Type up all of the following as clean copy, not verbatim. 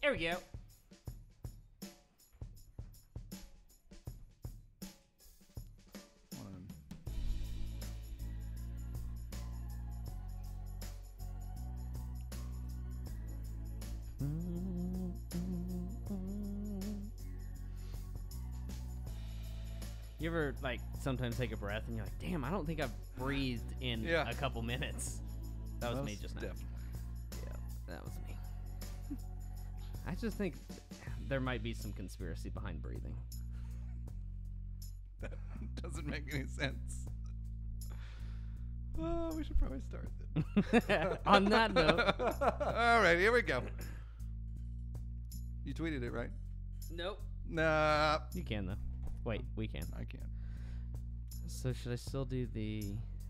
There we go. You ever, like, sometimes take a breath and you're like, damn, I don't think I've breathed in a couple minutes. That was me just now. Definitely. Yeah, that was me. I just think there might be some conspiracy behind breathing. That doesn't make any sense. Oh, we should probably start then. On that note. All right, here we go. You tweeted it, right? Nope. Nah. You can, though. Wait, we can. I can't. So should I still do the...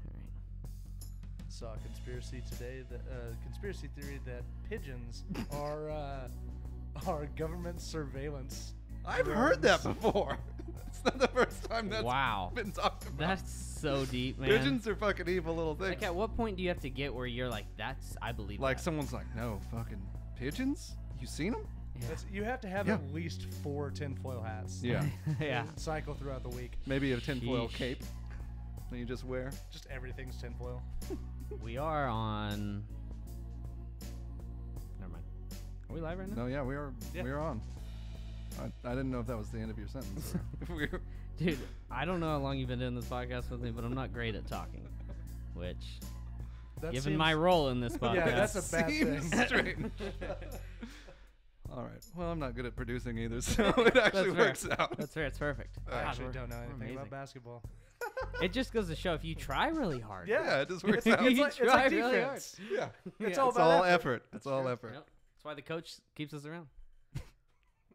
All right. Saw a conspiracy today, conspiracy theory that pigeons are government surveillance. I've heard that before. It's not the first time that's been talked about. That's so deep, man. Pigeons are fucking evil little things. Like, at what point do you have to get where you're like, I believe like that. someone's like, no, fucking pigeons? You seen them? Yeah. You have to have at least 4 tinfoil hats. Yeah. Yeah. Cycle throughout the week. Maybe a tinfoil Sheesh. cape that you just wear. Just everything's tinfoil. We are on... Never mind. Are we live right now? No, yeah, we are on. I didn't know if that was the end of your sentence. Or Dude, I don't know how long you've been doing this podcast with me, but I'm not great at talking. Which, given my role in this podcast... Yeah, that's a bad seems thing. strange. All right. Well, I'm not good at producing either, so it actually works out. That's fair. It's perfect. I actually don't know anything about basketball. It just goes to show if you try really hard. Yeah, it just works out. It's like try defense. really Yeah. It's all all about effort. It's all effort. Yep. That's why the coach keeps us around.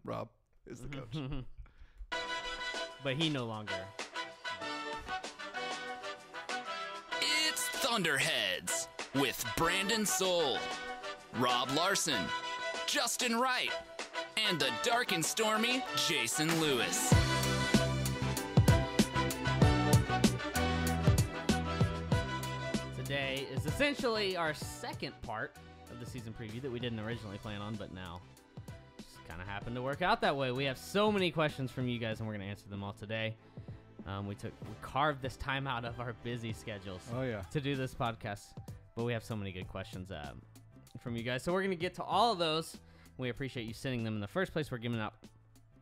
Rob is the coach. But he no longer. It's Thunderheads with Brandon Soul, Rob Larson, Justin Wright, and the dark and stormy Jason Lewis. Today is essentially our second part of the season preview that we didn't originally plan on, but now just kind of happened to work out that way. We have so many questions from you guys, and we're going to answer them all today. We carved this time out of our busy schedules to do this podcast, but we have so many good questions from you guys. So we're going to get to all of those. We appreciate you sending them in the first place. We're giving out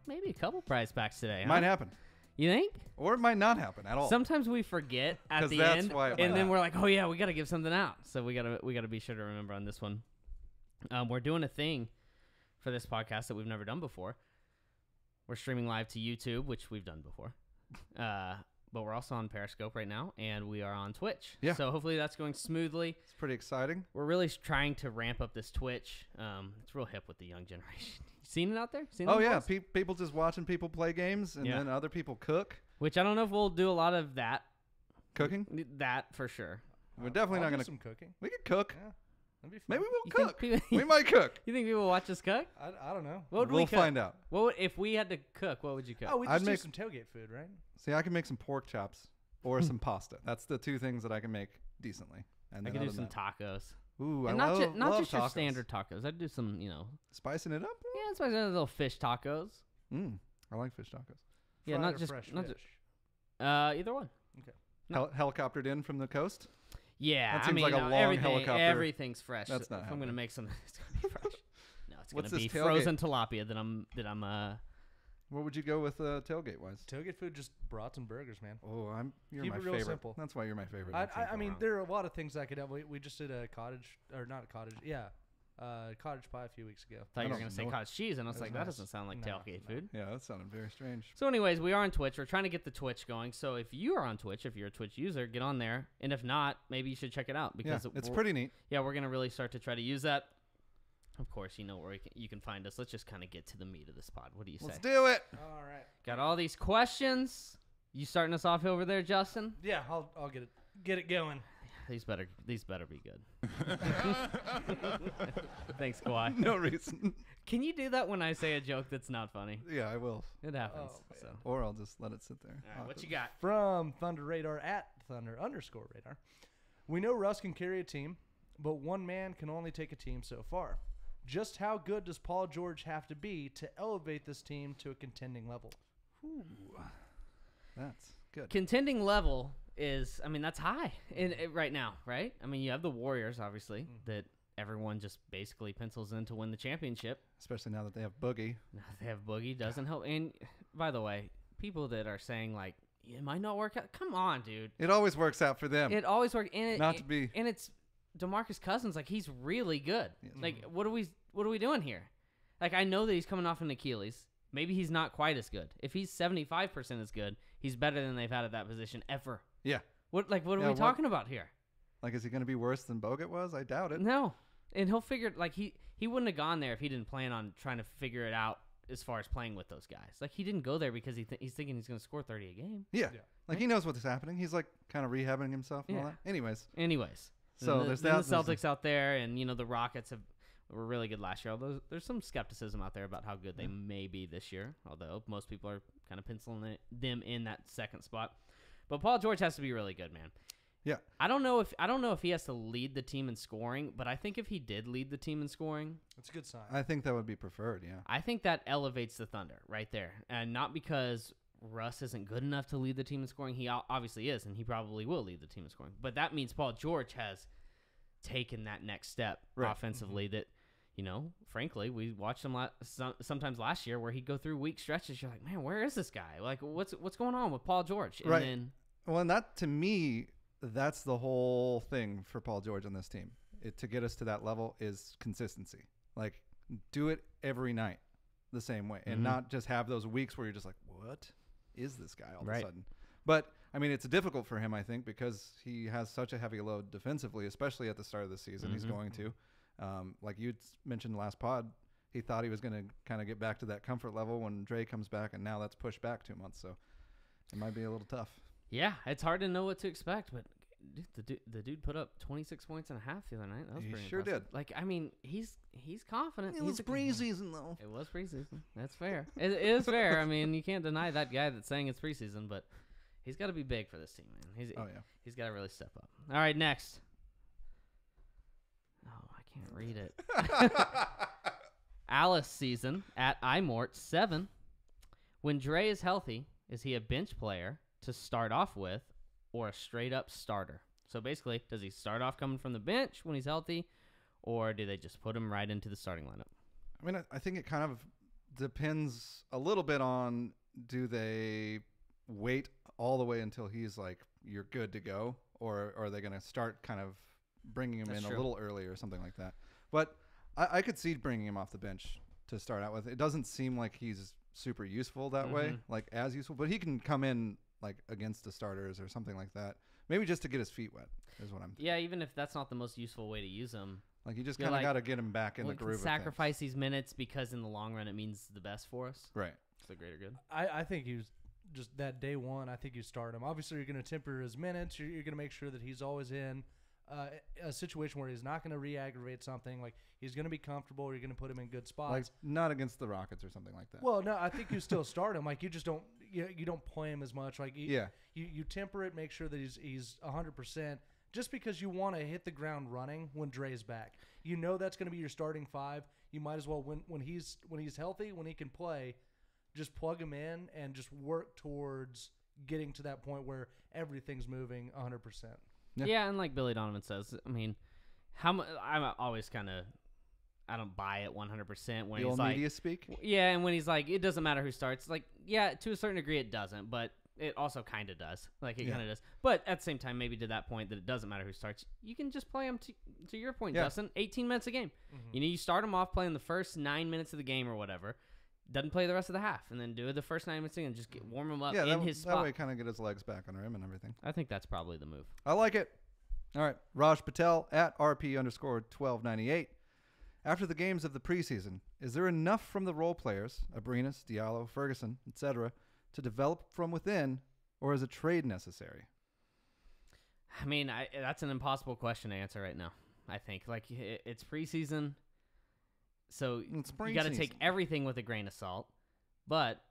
maybe a couple prize packs today. Might happen. You think? Or it might not happen at all. Sometimes we forget at the that's end, why it and might then not. we're like, oh yeah, we got to give something out. So we gotta be sure to remember on this one. We're doing a thing for this podcast that we've never done before. We're streaming live to YouTube, which we've done before. But we're also on Periscope right now, and we are on Twitch. Yeah. So hopefully that's going smoothly. It's pretty exciting. We're really trying to ramp up this Twitch. It's real hip with the young generation. You seen it out there? Seen Oh, those yeah. boys? People just watching people play games, and then other people cook. Which I don't know if we'll do a lot of that. Cooking? That for sure. We're definitely not going to... some cooking. We could cook. Yeah, that'd be fun. Maybe we'll You think cook. people- We might cook. You think people will watch us cook? I don't know. What would We'll we cook? find out. What would, if we had to cook? What would you cook? Oh, we I'd just do make- some tailgate food, right? See, I can make some pork chops or some pasta. That's the two things that I can make decently. And I then could do other some than that- tacos. Ooh, And I not, love, not love just your tacos. standard tacos. I'd do some, Spicing it up? yeah, it's like little fish tacos. I like fish tacos. Yeah, Fried not or just fresh not fish. either one. Okay. Helicoptered in from the coast? Yeah, That I seems mean, like a long everything, helicopter. everything's fresh. That's not if I'm gonna happening. make something, it's gonna be fresh. No, it's What's gonna be this tailgate? frozen tilapia that I'm. What would you go with tailgate wise? Tailgate food, just brats and burgers, man. Oh, you're Keep my it real favorite. simple. That's why you're my favorite. I mean, there are a lot of things I could have. We just did a cottage, or not a cottage, cottage pie a few weeks ago. Thought you were don't gonna say know. cottage cheese, and I was like, that nice. doesn't sound like No, tailgate food. Yeah, that sounded very strange. So anyways, we are on Twitch. We're trying to get the Twitch going. So if you are on Twitch, if you're a Twitch user, get on there. And if not, maybe you should check it out Yeah, because it's pretty neat. Yeah, we're going to really start to try to use that. Of course, you know where you can find us. Let's just kind of get to the meat of this pod. What do you say? Let's do it. All right. Got all these questions. You starting us off over there, Justin? Yeah, I'll get it going. These better be good. Thanks, Kawhi. No reason. Can you do that when I say a joke that's not funny? Yeah, I will. It happens. Oh, man. So. Or I'll just let it sit there. All right, what you got? From Thunder Radar at Thunder_radar. We know Russ can carry a team, but one man can only take a team so far. Just how good does Paul George have to be to elevate this team to a contending level? Ooh, that's good. Contending level is, I mean, that's high right now, right? I mean, you have the Warriors, obviously, that everyone just basically pencils in to win the championship. Especially now that they have Boogie. Now they have Boogie, doesn't help. And by the way, people that are saying, like, it might not work out. Come on, dude. It always works out for them. It always works. And And it's DeMarcus Cousins. Like, he's really good. Yes. Like, what are we doing here? Like, I know that he's coming off an Achilles. Maybe he's not quite as good. If he's 75% as good, he's better than they've had at that position ever. Yeah. What are we talking about here? Like, is he going to be worse than Bogut was? I doubt it. No. And he'll figure, like, he wouldn't have gone there if he didn't plan on trying to figure it out as far as playing with those guys. Like, he didn't go there because he's thinking he's going to score 30 a game. Yeah. Like, he knows what's happening. He's, like, kind of rehabbing himself and all Yeah. that. Anyways. So there's the that. Celtics out there, and, the Rockets were really good last year. Although there's some skepticism out there about how good they may be this year. Although most people are kind of penciling them in that second spot. But Paul George has to be really good, man. Yeah. I don't know if he has to lead the team in scoring, but I think if he did lead the team in scoring, That's a good sign. I think that would be preferred, yeah. I think that elevates the Thunder right there. And not because Russ isn't good enough to lead the team in scoring. He obviously is, and he probably will lead the team in scoring. But that means Paul George has taken that next step offensively that, frankly, we watched him sometimes last year where he'd go through weak stretches. You're like, man, where is this guy? Like, what's going on with Paul George? And then, well, and that, to me, that's the whole thing for Paul George on this team. To get us to that level is consistency. Like, do it every night the same way and not just have those weeks where you're just like, what is this guy all of a sudden? But, I mean, it's difficult for him, I think, because he has such a heavy load defensively, especially at the start of the season. He's going to. Like you mentioned last pod, he thought he was going to kind of get back to that comfort level when Dre comes back, and now that's pushed back 2 months. So it might be a little tough. Yeah, it's hard to know what to expect, but the dude put up 26 points and a half the other night. That was pretty sure impressive. did. Like, I mean, he's confident. It was preseason, though. It was preseason. That's fair. It is fair. I mean, you can't deny that guy that's saying it's preseason, but he's got to be big for this team, man. He's got to really step up. All right, next. Oh, I can't read it. Alice season at iMort 7. When Dre is healthy, is he a bench player to start off with or a straight-up starter? So basically, does he start off coming from the bench when he's healthy, or do they just put him right into the starting lineup? I mean, I think it kind of depends a little bit on, do they wait all the way until he's like, you're good to go, or are they going to start kind of bringing him in a little early or something like that? But I could see bringing him off the bench to start out with. It doesn't seem like he's super useful that way, like as useful, but he can come in like against the starters or something like that. Maybe just to get his feet wet is what I'm thinking. Yeah, even if that's not the most useful way to use him. Like, you just kind of got to get him back in the groove. Sacrifice these minutes because in the long run it means the best for us. Right. It's the greater good. I think he was just that day one. I think you start him. Obviously, you're going to temper his minutes. You're going to make sure that he's always in a situation where he's not going to re-aggravate something. Like, he's going to be comfortable. You're going to put him in good spots. Like, not against the Rockets or something like that. Well, no, I think you still start him. Like, you just don't you don't play him as much. Like, you temper it, make sure that he's 100%. Just because you want to hit the ground running when Dre's back, you know that's going to be your starting five. You might as well when he's healthy, when he can play, just plug him in and just work towards getting to that point where everything's moving 100%. Yeah, and like Billy Donovan says, I mean, I'm always kind of, I don't buy it 100% when the he's old like, media speak. Yeah, and when he's like, it doesn't matter who starts. Like, yeah, to a certain degree it doesn't, but it also kind of does. Like, it kind of does. But at the same time, maybe to that point that it doesn't matter who starts, you can just play him to your point, Justin. 18 minutes a game. Mm-hmm. You start him off playing the first 9 minutes of the game or whatever. Doesn't play the rest of the half, and then do the first 9 minutes and just warm him up in his spot. That way kind of get his legs back under him and everything. I think that's probably the move. I like it. All right, Raj Patel at RP_1298. After the games of the preseason, is there enough from the role players, Abrinas, Diallo, Ferguson, etc., to develop from within, or is a trade necessary? I mean, that's an impossible question to answer right now. I think it's preseason. So you got to take everything with a grain of salt, but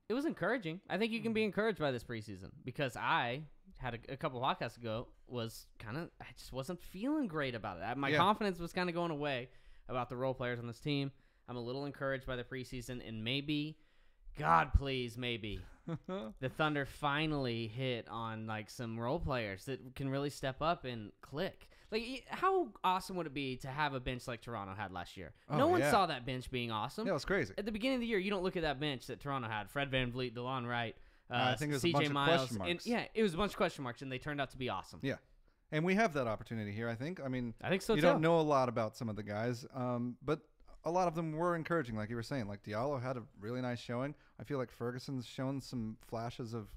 it was encouraging. I think you can be encouraged by this preseason because I had a couple of podcasts ago I just wasn't feeling great about it. My confidence was kind of going away about the role players on this team. I'm a little encouraged by the preseason, and maybe, God please, maybe the Thunder finally hit on like some role players that can really step up and click. Like, how awesome would it be to have a bench like Toronto had last year? No one saw that bench being awesome. Yeah, it was crazy. At the beginning of the year, you don't look at that bench that Toronto had. Fred VanVleet, DeLon Wright, I think it was CJ a bunch Miles. of question marks. And, it was a bunch of question marks, and they turned out to be awesome. Yeah. And we have that opportunity here, I think. I mean, I think so, you too. don't know a lot about some of the guys, but a lot of them were encouraging, like you were saying. Like, Diallo had a really nice showing. I feel like Ferguson's shown some flashes of,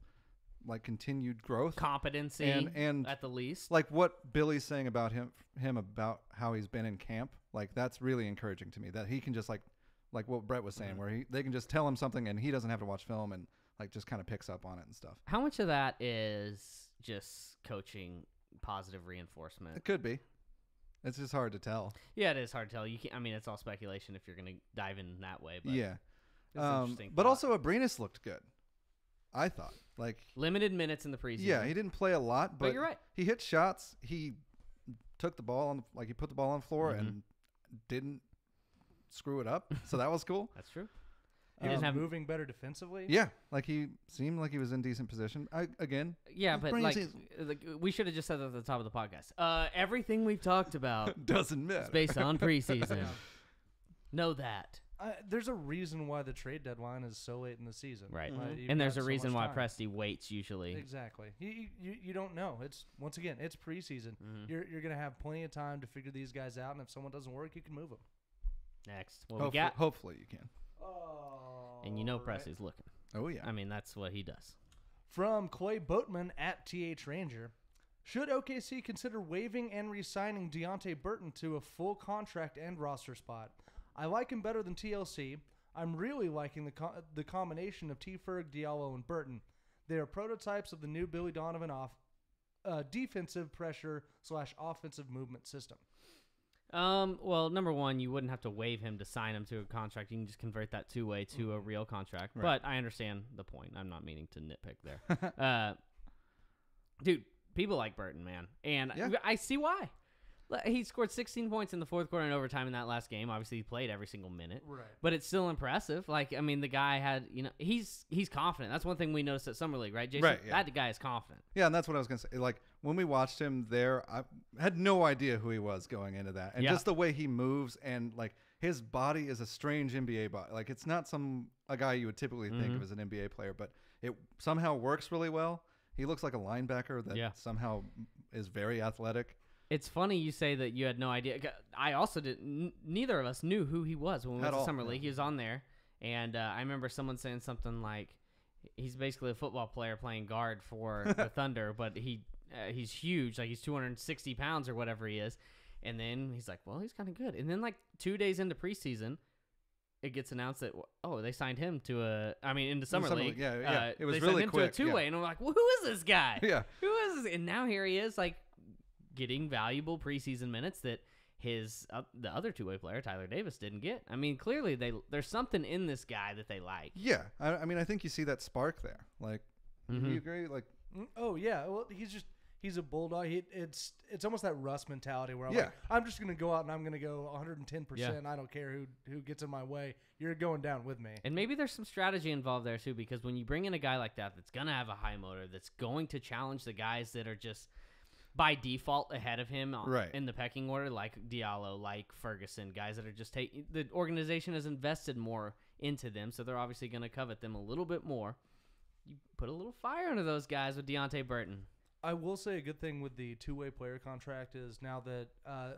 like, continued growth. Competency, and at the least. Like, what Billy's saying about him about how he's been in camp, like, that's really encouraging to me. That he can just, like what Brett was saying, where they can just tell him something and he doesn't have to watch film and, like, just kind of picks up on it and stuff. How much of that is just coaching positive reinforcement? It could be. It's just hard to tell. Yeah, it is hard to tell. You can't. I mean, it's all speculation if you're going to dive in that way. But Yeah. it's an interesting But thought. also, Abrinas looked good, I thought. Like, Limited minutes in the preseason. yeah, he didn't play a lot, but you're right. He hit shots. He took the ball on, he put the ball on the floor and didn't screw it up. So that was cool. That's true. He was moving better defensively. Yeah, like he seemed like he was in decent position. Yeah, but brain like season. we should have just said that at the top of the podcast. Everything we've talked about doesn't matter. is based on preseason. Know that. There's a reason why the trade deadline is so late in the season. Right. You've And there's got a so reason much why time. Presty waits usually. Exactly. You don't know. It's once again, it's preseason. You're gonna have plenty of time to figure these guys out, and if someone doesn't work, you can move them. Next. What we got? Hopefully you can. And you know Presley's looking. Oh, yeah. I mean, that's what he does. From Clay Boatman at TH Ranger. Should OKC consider waiving and re-signing Deontay Burton to a full contract and roster spot? I like him better than TLC. I'm really liking the combination of T-Ferg, Diallo, and Burton. They are prototypes of the new Billy Donovan defensive pressure / offensive movement system. Well, number one, you wouldn't have to waive him to sign him to a contract. You can just convert that two-way to a real contract. Right. But I understand the point. I'm not meaning to nitpick there. Dude, people like Burton, man. And I see why. He scored 16 points in the fourth quarter and overtime in that last game. Obviously, he played every single minute. Right. But it's still impressive. Like, I mean, the guy had, he's confident. That's one thing we noticed at Summer League, right, Jason? Right, yeah. That guy is confident. Yeah, and that's what I was going to say. Like, when we watched him there, I had no idea who he was going into that. And just the way he moves and, like, his body is a strange NBA body. Like, it's not a guy you would typically think of as an NBA player, but it somehow works really well. He looks like a linebacker that somehow is very athletic. It's funny you say that you had no idea. I also didn't. Neither of us knew who he was when we went to Summer League. He was on there, and I remember someone saying something like, "He's basically a football player playing guard for the Thunder, but he's huge, like he's 260 pounds or whatever he is." And then he's like, "Well, he's kind of good." And then like 2 days into preseason, it gets announced that they signed him to into Summer League. Yeah, it was they really signed him quick. to a two-way, and I'm like, "Well, who is this guy? Yeah, who is this?" And now here he is, like, getting valuable preseason minutes that the other two-way player, Tyler Davis, didn't get. I mean, clearly there's something in this guy that they like. Yeah, I mean, I think you see that spark there. Like, do you agree? Like, oh yeah, well, he's a bulldog. It's almost that Russ mentality where I'm like, I'm just gonna go out and I'm gonna go 110%. I don't care who gets in my way. You're going down with me. And maybe there's some strategy involved there too, because when you bring in a guy like that's gonna have a high motor, that's going to challenge the guys that are just by default ahead of him in the pecking order, like Diallo, like Ferguson, guys that are just the organization has invested more into them, so they're obviously going to covet them a little bit more. You put a little fire under those guys with Deontay Burton. I will say a good thing with the two-way player contract is now that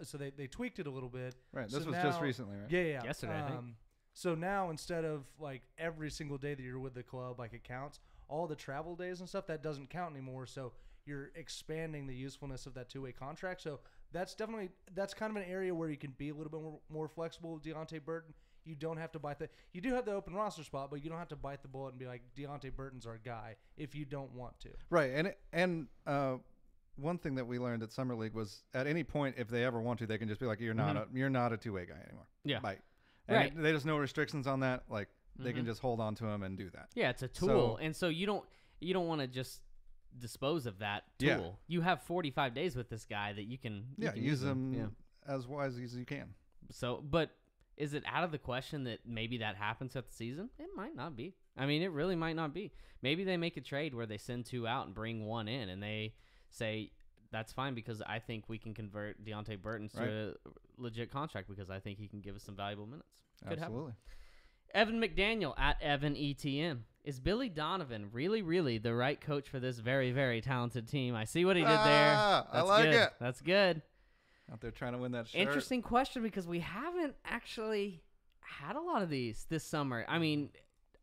so they tweaked it a little bit. Right, so this was now, just recently, right? Yeah. Yesterday, I think. So now instead of like every single day that you're with the club, like it counts, all the travel days and stuff, that doesn't count anymore. So you're expanding the usefulness of that two-way contract. So that's kind of an area where you can be a little bit more flexible with Deontay Burton. You don't have to you do have the open roster spot, but you don't have to bite the bullet and be like, Deontay Burton's our guy if you don't want to. Right. And one thing that we learned at Summer League was at any point, if they ever want to, they can just be like, you're not a two-way guy anymore. Yeah. Bye. And there's no restrictions on that. Like, they can just hold on to him and do that. Yeah, it's a tool. And so you don't want to just dispose of that tool. Yeah. You have 45 days with this guy that you can use him as wisely as you can. So, but is it out of the question that maybe that happens at the season? It might not be. I mean, it really might not be. Maybe they make a trade where they send 2 out and bring 1 in, and they say, that's fine because I think we can convert Deontay Burton to a legit contract because I think he can give us some valuable minutes. Could Absolutely. happen. Evan McDaniel at Evan ETM. Is Billy Donovan really, really the right coach for this very, very talented team? I see what he did there. I like it. That's good. Out there trying to win that shirt. Interesting question because we haven't actually had a lot of these this summer. I mean,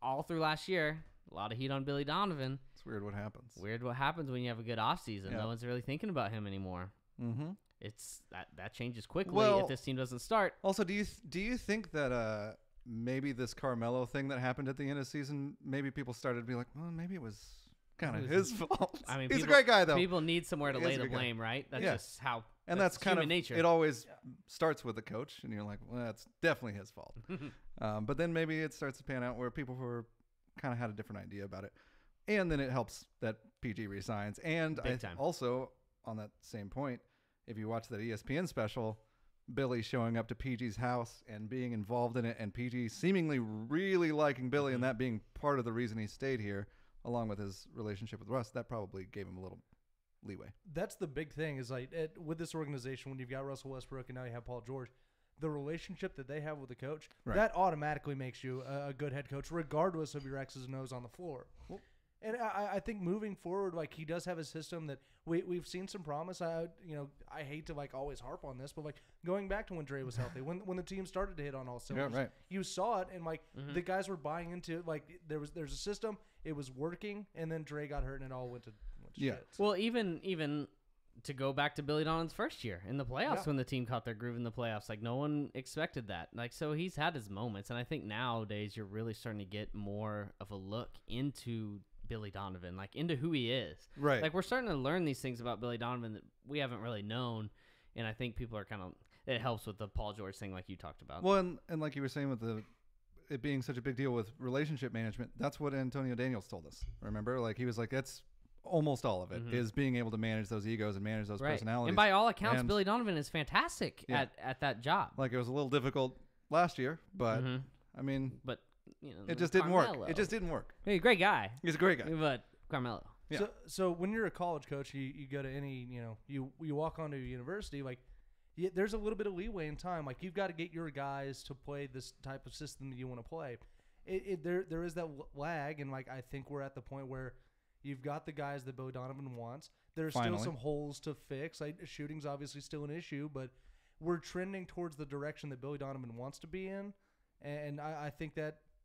all through last year, a lot of heat on Billy Donovan. It's weird what happens. Weird what happens when you have a good offseason. Yeah. No one's really thinking about him anymore. Mm-hmm. It's that changes quickly Well, if this team doesn't start. Also, do you think that maybe this Carmelo thing that happened at the end of the season, maybe people started to be like, well, maybe it was kind of his fault. I mean, he's people, a great guy though. People need somewhere to He is lay a the good guy. blame, right? That's Yeah. just how. And that's kind human of nature. It always starts with the coach, and you're like, well, that's definitely his fault. But then maybe it starts to pan out where people who kind of had a different idea about it, and then it helps that PG resigns. And Big time. also on that same point, if you watch that ESPN special, Billy showing up to PG's house and being involved in it, and PG seemingly really liking Billy, and that being part of the reason he stayed here, along with his relationship with Russ, that probably gave him a little leeway. That's the big thing is like with this organization, when you've got Russell Westbrook and now you have Paul George, the relationship that they have with the coach, that automatically makes you a good head coach, regardless of your X's and O's on the floor. And I think moving forward, like he does have a system that we've seen some promise. I hate to like always harp on this, but like going back to when Dre was healthy, when the team started to hit on all cylinders, you saw it, and like the guys were buying into it. Like there's a system, it was working, and then Dre got hurt, and it all went to shit. Well, even to go back to Billy Donovan's first year in the playoffs when the team caught their groove in the playoffs, like no one expected that. Like so he's had his moments, and I think nowadays you're really starting to get more of a look into Billy Donovan, like into who he is. Right. Like we're starting to learn these things about Billy Donovan that we haven't really known, and I think people are kind of, it helps with the Paul George thing like you talked about. Well, and like you were saying with it being such a big deal with relationship management, that's what Antonio Daniels told us. Remember? Like he was like, that's almost all of it is being able to manage those egos and manage those personalities. And by all accounts, Billy Donovan is fantastic at that job. Like it was a little difficult last year, but I mean, but you know, it just didn't work. It just didn't work. He's a great guy. He's a great guy. But Carmelo. Yeah. So when you're a college coach, you go to any, you walk onto a university, like there's a little bit of leeway in time. Like you've got to get your guys to play this type of system that you want to play. There is that lag, and like I think we're at the point where you've got the guys that Billy Donovan wants. There's still some holes to fix. Like shooting's obviously still an issue, but we're trending towards the direction that Billy Donovan wants to be in, and I think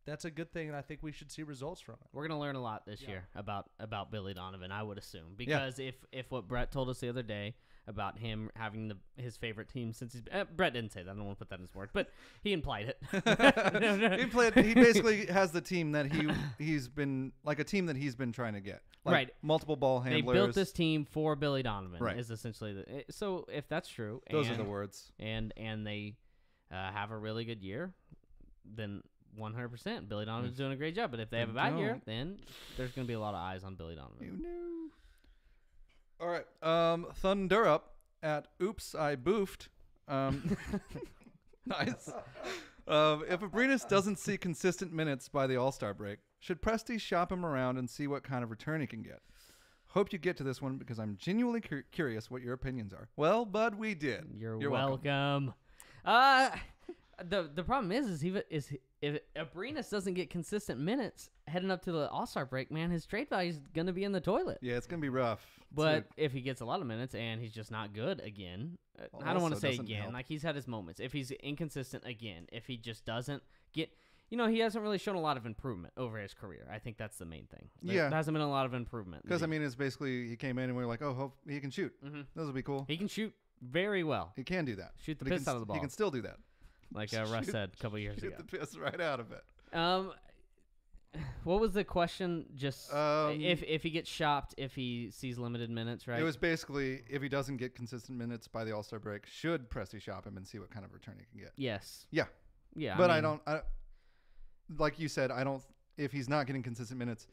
that's a good thing, and I think we should see results from it. We're gonna learn a lot this year about Billy Donovan, I would assume, because if what Brett told us the other day about him having his favorite team since he's Brett didn't say that. I don't want to put that in his words, but he implied it. He basically has the team that he's been like a team that he's been trying to get. Like multiple ball handlers. They built this team for Billy Donovan. Right. Is essentially so if that's true. Those are the words. And they have a really good year, then 100% Billy Donovan's doing a great job. But if they have a bad year, then there's going to be a lot of eyes on Billy Donovan. You knew. All right. Thunder up at Oops, I Boofed. Nice. If Abrinas doesn't see consistent minutes by the All-Star break, should Presti shop him around and see what kind of return he can get? Hope you get to this one because I'm genuinely curious what your opinions are. Well, bud, we did. You're welcome. The problem is if Abrinas doesn't get consistent minutes heading up to the All-Star break, man, his trade value is going to be in the toilet. Yeah, it's going to be rough. But if he gets a lot of minutes and he's just not good again, I don't want to say again. Help. Like, he's had his moments. If he's inconsistent again, if he just doesn't get... he hasn't really shown a lot of improvement over his career. I think that's the main thing. There hasn't been a lot of improvement. Because, I mean, it's basically he came in and we were like, oh, hope he can shoot. Those will be cool. He can shoot very well. He can do that. Shoot the piss out of the ball. He can still do that. Like Russ said a couple years ago. Shoot the piss right out of it. What was the question? Just if he gets shopped, if he sees limited minutes, right? It was basically if he doesn't get consistent minutes by the All-Star break, should Presti shop him and see what kind of return he can get? Yes. Yeah. Yeah. But I don't like you said, I don't. If he's not getting consistent minutes,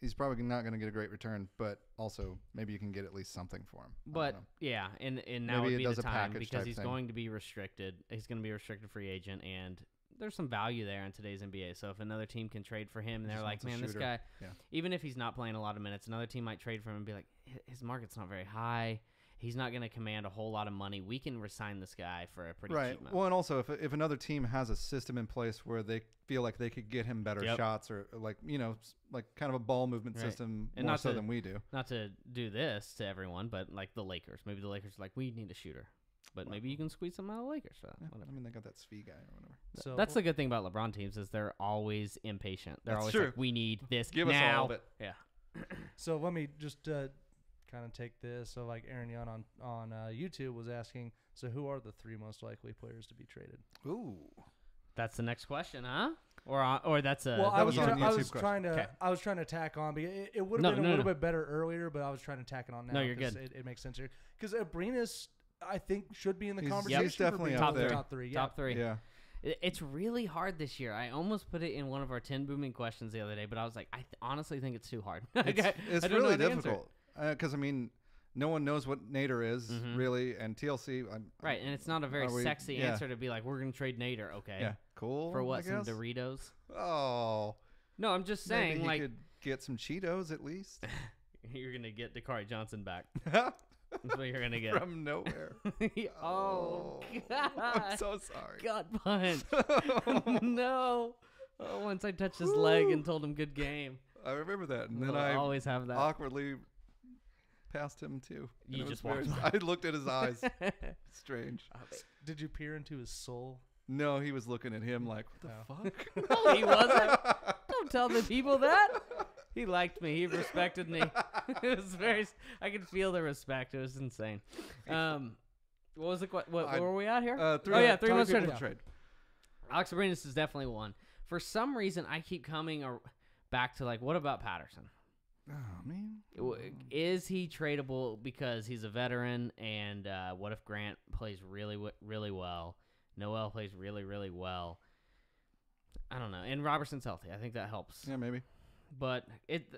he's probably not going to get a great return, but also maybe you can get at least something for him. But yeah, and now Maybe would it be does the a time package because type he's thing. going to be restricted. He's going to be a restricted free agent, and there's some value there in today's NBA. So if another team can trade for him, and they're Just like, wants a man, this shooter." guy, Yeah. even if he's not playing a lot of minutes, another team might trade for him and be like, his market's not very high. He's not going to command a whole lot of money. We can resign this guy for a pretty Right. cheap amount. Well, and also if another team has a system in place where they feel like they could get him better Yep. shots or like like kind of a ball movement Right. system And more not so to- than we do. Not to do this to everyone, but like the Lakers. Maybe the Lakers are like, we need a shooter. But maybe you can squeeze some out of the Lakers for that. Yeah, Whatever. I mean, they got that Svi guy or whatever. So That's the good thing about LeBron teams is they're always impatient. They're That's always true. like, we need this Give us now. all of it. Yeah. So let me just kind of take this. So like Aaron Young on YouTube was asking, so who are the 3 most likely players to be traded? Ooh. That's the next question, huh? Or that's a. Well, that was on a I YouTube was question. trying to Okay. I was trying to tack on, but it would No, have been a no, little no. bit better earlier, but I was trying to tack it on now. No, you're 'cause good. It makes sense here because Abrinas, I think, should be in the He's conversation. definitely for up being there. top 3. Yeah. top 3. Yeah. It's really hard this year. I almost put it in one of our 10 booming questions the other day, but I was like, I honestly think it's too hard. It's I don't know really the answer. difficult because I mean, no one knows what Nader is Mhm. really, and TLC. Right, and it's not a very Are we- sexy yeah. answer to be like, we're going to trade Nader. Okay. Yeah, cool. For I what? Some guess? Doritos? Oh, No, I'm just maybe saying, he like, could get some Cheetos at least you're going to get Dakari Johnson back. That's what you're going to get. from nowhere. oh, God. I'm so sorry. Gut punch. No. Oh, once I touched his leg and told him good game. I remember that, and then We'll I always have that. awkwardly passed him too. And You it was just very- walked by. I looked at his eyes. Strange. Did you peer into his soul? No, he was looking at him like, what the fuck? No, he wasn't. Don't tell the people that. He liked me. He respected me. It was very. I could feel the respect. It was insane. What was the what were we at here? Three, Oh yeah, 3 top most people traded. to trade. Alex Abrinas is definitely one. For some reason, I keep coming back to like, what about Patterson? Oh man. Is he tradable because he's a veteran? And what if Grant plays really well? Noel plays really well. I don't know. And Robertson's healthy. I think that helps. Yeah, maybe. But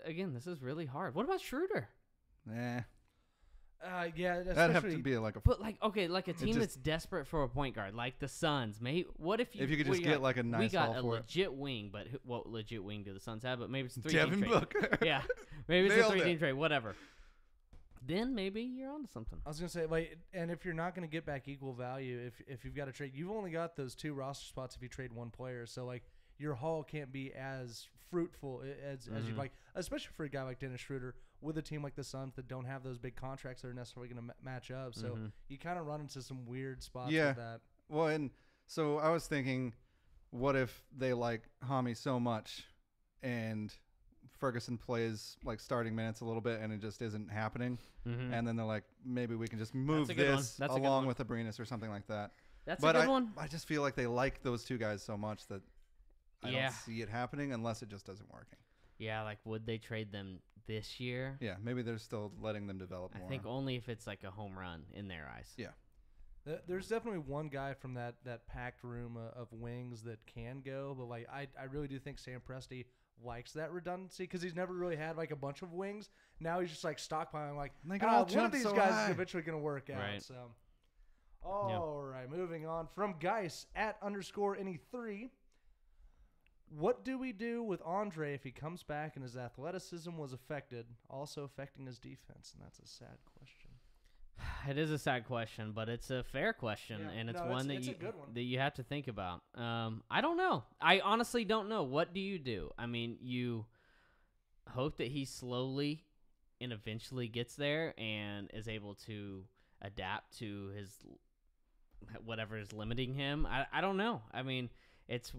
again, this is really hard. What about Schroeder? Nah. Yeah, That'd have to especially be like a. But like, okay, like a team just- that's desperate for a point guard, like the Suns. What if you? If you could what just do get like a we nice got haul a for it. legit wing, but what legit wing do the Suns have? But maybe it's a 3-team Devin trade. Booker. Yeah, maybe it's Nailed a 3-team it. trade. Whatever. Then maybe you're onto something. I was gonna say, like, and if you're not gonna get back equal value, if you've got to trade, you've only got those 2 roster spots if you trade one player. So like, your haul can't be as fruitful as you'd like, especially for a guy like Dennis Schroeder with a team like the Suns that don't have those big contracts that are necessarily going to match up. So you kind of run into some weird spots Yeah. with that. Well, and so I was thinking, what if they like Hami so much, and Ferguson plays like starting minutes a little bit, and it just isn't happening, and then they're like, maybe we can just move a good one. this That's a good along one. with Abrinas or something like that. That's But a good one. I just feel like they like those 2 guys so much that I Yeah. don't see it happening unless it just doesn't working. Yeah, like would they trade them this year? Yeah, maybe they're still letting them develop I more. think only if it's like a home run in their eyes. Yeah. There's definitely one guy from that packed room of wings that can go, but like I really do think Sam Presti likes that redundancy because he's never really had like a bunch of wings. Now he's just like stockpiling, like And they can all one of jump these so guys high." is eventually going to work out. Right. So, all right, moving on from Geis @_any3. What do we do with Andre if he comes back and his athleticism was affected, also affecting his defense? And that's a sad question. It is a sad question, but it's a fair question, Yeah. and it's No, one it's a good one. that you have to think about. I don't know. I honestly don't know. What do you do? I mean, you hope that he slowly and eventually gets there and is able to adapt to his whatever is limiting him. I don't know. I mean, it's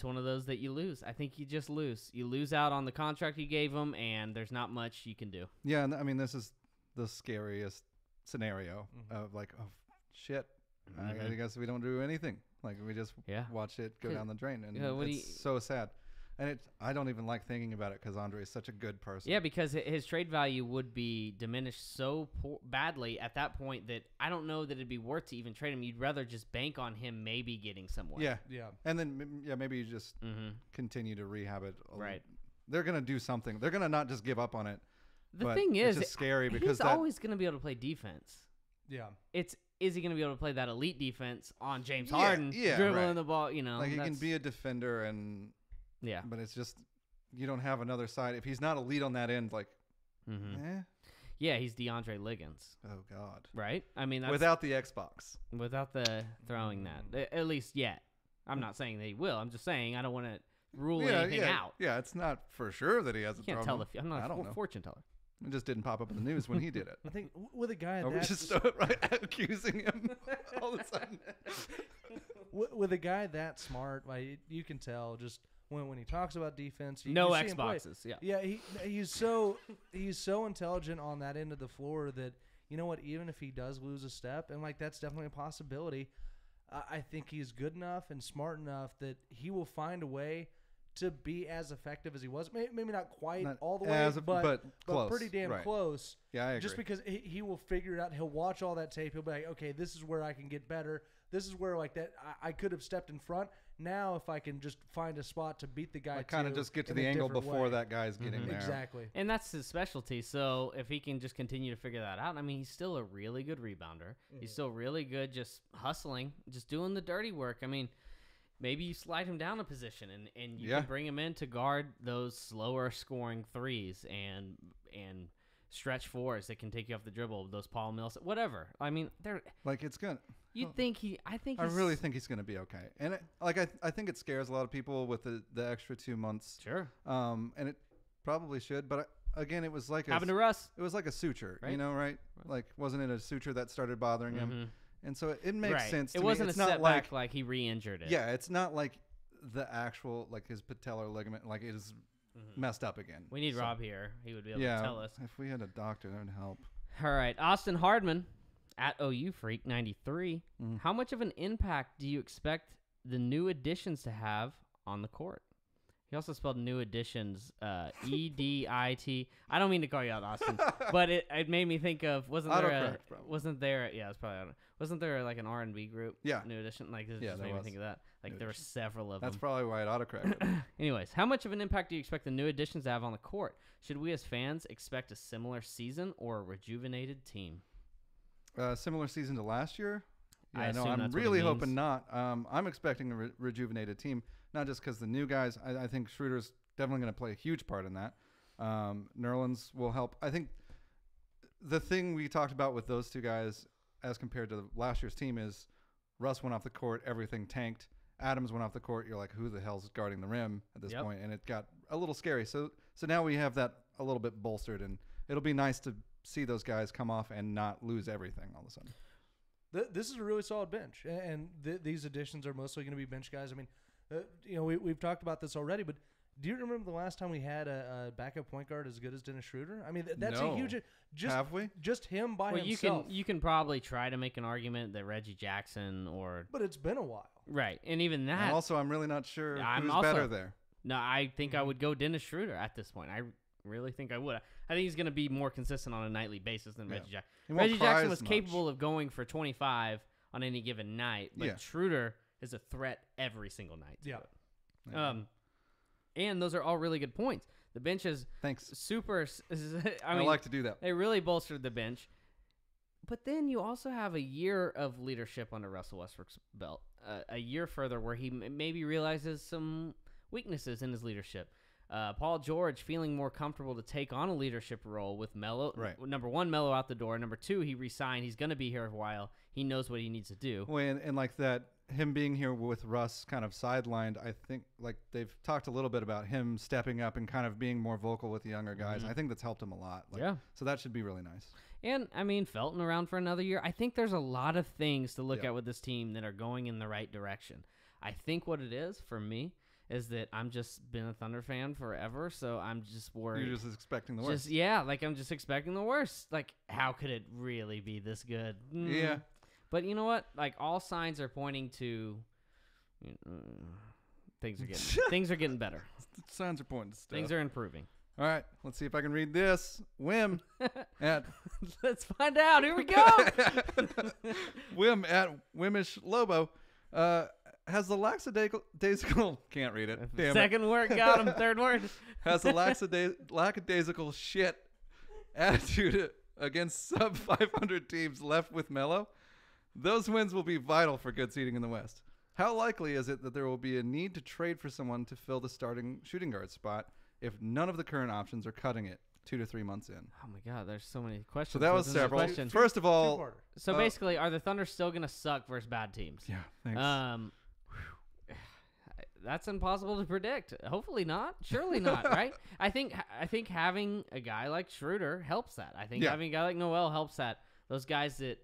one of those that you lose. I think you just lose. You lose out on the contract you gave him, and there's not much you can do. Yeah, and I mean, this is the scariest scenario of like, oh, shit. I guess we don't do anything. Like, we just Yeah. watch it go down the drain. And Yeah, what do it's you- so sad. And I don't even like thinking about it because Andre is such a good person. Yeah, because his trade value would be diminished so badly at that point that I don't know that it'd be worth to even trade him. You'd rather just bank on him maybe getting somewhere. Yeah. Yeah. And then, maybe you just Mm-hmm. continue to rehab it Right. they're gonna do something. They're gonna not just give up on it. The thing is, it's just scary because he's always going to be able to play defense. Yeah. Is he going to be able to play that elite defense on James Harden, dribbling the ball? You know, like he can be a defender and but it's just you don't have another side. If he's not elite on that end, like, yeah, he's DeAndre Liggins. Oh God, right? I mean, that's, without the Xbox, without the throwing that, at least yet. I'm not saying that he will. I'm just saying I don't want to rule anything out. Yeah, it's not for sure that he has a Can't problem. tell I'm not a fortune teller. It just didn't pop up in the news when he did it. I think with a guy we just accusing him all of a sudden. With a guy that smart, like you can tell just when he talks about defense. No Xboxes. Yeah, he's so intelligent on that end of the floor that you know what, even if he does lose a step, and like that's definitely a possibility. I think he's good enough and smart enough that he will find a way to be as effective as he was. Maybe not quite all the way, but close. Pretty damn close. Yeah, I agree. Just because he will figure it out. He'll watch all that tape. He'll be like, okay, this is where I can get better. This is where like that I could have stepped in front. Now if I can just find a spot to beat the guy, kind of just get to the angle before that guy's getting there. Exactly. And that's his specialty. So if he can just continue to figure that out, I mean, he's still a really good rebounder. He's still really good just hustling, just doing the dirty work. I mean, maybe you slide him down a position and you can bring him in to guard those slower scoring threes and stretch fours that can take you off the dribble, those Paul Mills, whatever. I mean, they're like it's gonna. I really think he's gonna be okay, and I think it scares a lot of people with the extra 2 months. Sure. And it probably should, but again, it was like happened to Russ. It was like a suture, right? You know, right? Like, wasn't it a suture that started bothering him? And so it makes sense to me. It wasn't it's a not setback like he re-injured it. Yeah, it's not like the actual, like his patellar ligament, like it is messed up again. We need Rob here. He would be able to tell us. If we had a doctor, that would help. All right. Austin Hardman at OU Freak 93. How much of an impact do you expect the new additions to have on the court? He also spelled new additions, E-D-I-T. I don't mean to call you out, Austin, but it made me think of wasn't there like an R&B group? Yeah, New Edition. Like this just made me think of that. Like there were several of them. That's probably why it autocorrected. Anyways, how much of an impact do you expect the new additions to have on the court? Should we as fans expect a similar season or a rejuvenated team? Similar season to last year? Yeah, no, I'm really hoping not. I'm expecting a rejuvenated team, not just because the new guys. I think Schroeder's definitely going to play a huge part in that. Nerlens will help. I think the thing we talked about with those two guys as compared to last year's team is Russ went off the court, everything tanked. Adams went off the court. You're like, who the hell's guarding the rim at this point? And it got a little scary. So now we have that a little bit bolstered, and it'll be nice to see those guys come off and not lose everything all of a sudden. This is a really solid bench, and these additions are mostly going to be bench guys. I mean, we've talked about this already, but do you remember the last time we had a backup point guard as good as Dennis Schroeder? I mean, that's a huge. Have we? Just him by himself. You can probably try to make an argument that Reggie Jackson But it's been a while. Right, and even that. And also, I'm really not sure who's better there. No, I think I would go Dennis Schroeder at this point. I really think I would. I think he's going to be more consistent on a nightly basis than Reggie Jackson. Reggie Jackson was capable of going for 25 on any given night, but Schroeder is a threat every single night. Yeah. And those are all really good points. The bench is super. I like to do that. They really bolstered the bench. But then you also have a year of leadership under Russell Westbrook's belt, a year further where he maybe realizes some weaknesses in his leadership. Paul George feeling more comfortable to take on a leadership role with Melo. Right. Number one, Melo out the door. Number two, he re-signed. He's going to be here a while. He knows what he needs to do. Well, and like that, him being here with Russ kind of sidelined, I think like they've talked a little bit about him stepping up and kind of being more vocal with the younger guys. I think that's helped him a lot. So that should be really nice. And, I mean, Felton around for another year. I think there's a lot of things to look at with this team that are going in the right direction. I think what it is for me is that I'm just been a Thunder fan forever, so I'm just worried. You're just expecting the worst. I'm just expecting the worst. Like, how could it really be this good? Yeah. But you know what? Like, all signs are pointing to things are getting better. Signs are pointing to stuff. Things are improving. All right, let's see if I can read this. Wim at let's find out. Here we go. Wim at Wimish Lobo. has the lackadaisical can't read it. Damn Second word got him. Third word. Has the lackadaisical shit attitude against sub 500 teams left with Melo? Those wins will be vital for good seeding in the West. How likely is it that there will be a need to trade for someone to fill the starting shooting guard spot if none of the current options are cutting it 2 to 3 months in? Oh my God, there's so many questions. So that was within the several. question. First of all, Two-parter. So basically, are the Thunder still gonna suck versus bad teams? yeah, thanks. That's impossible to predict. Hopefully not. Surely not, right? I think having a guy like Schroeder helps that. I think having a guy like Noel helps that. Those guys that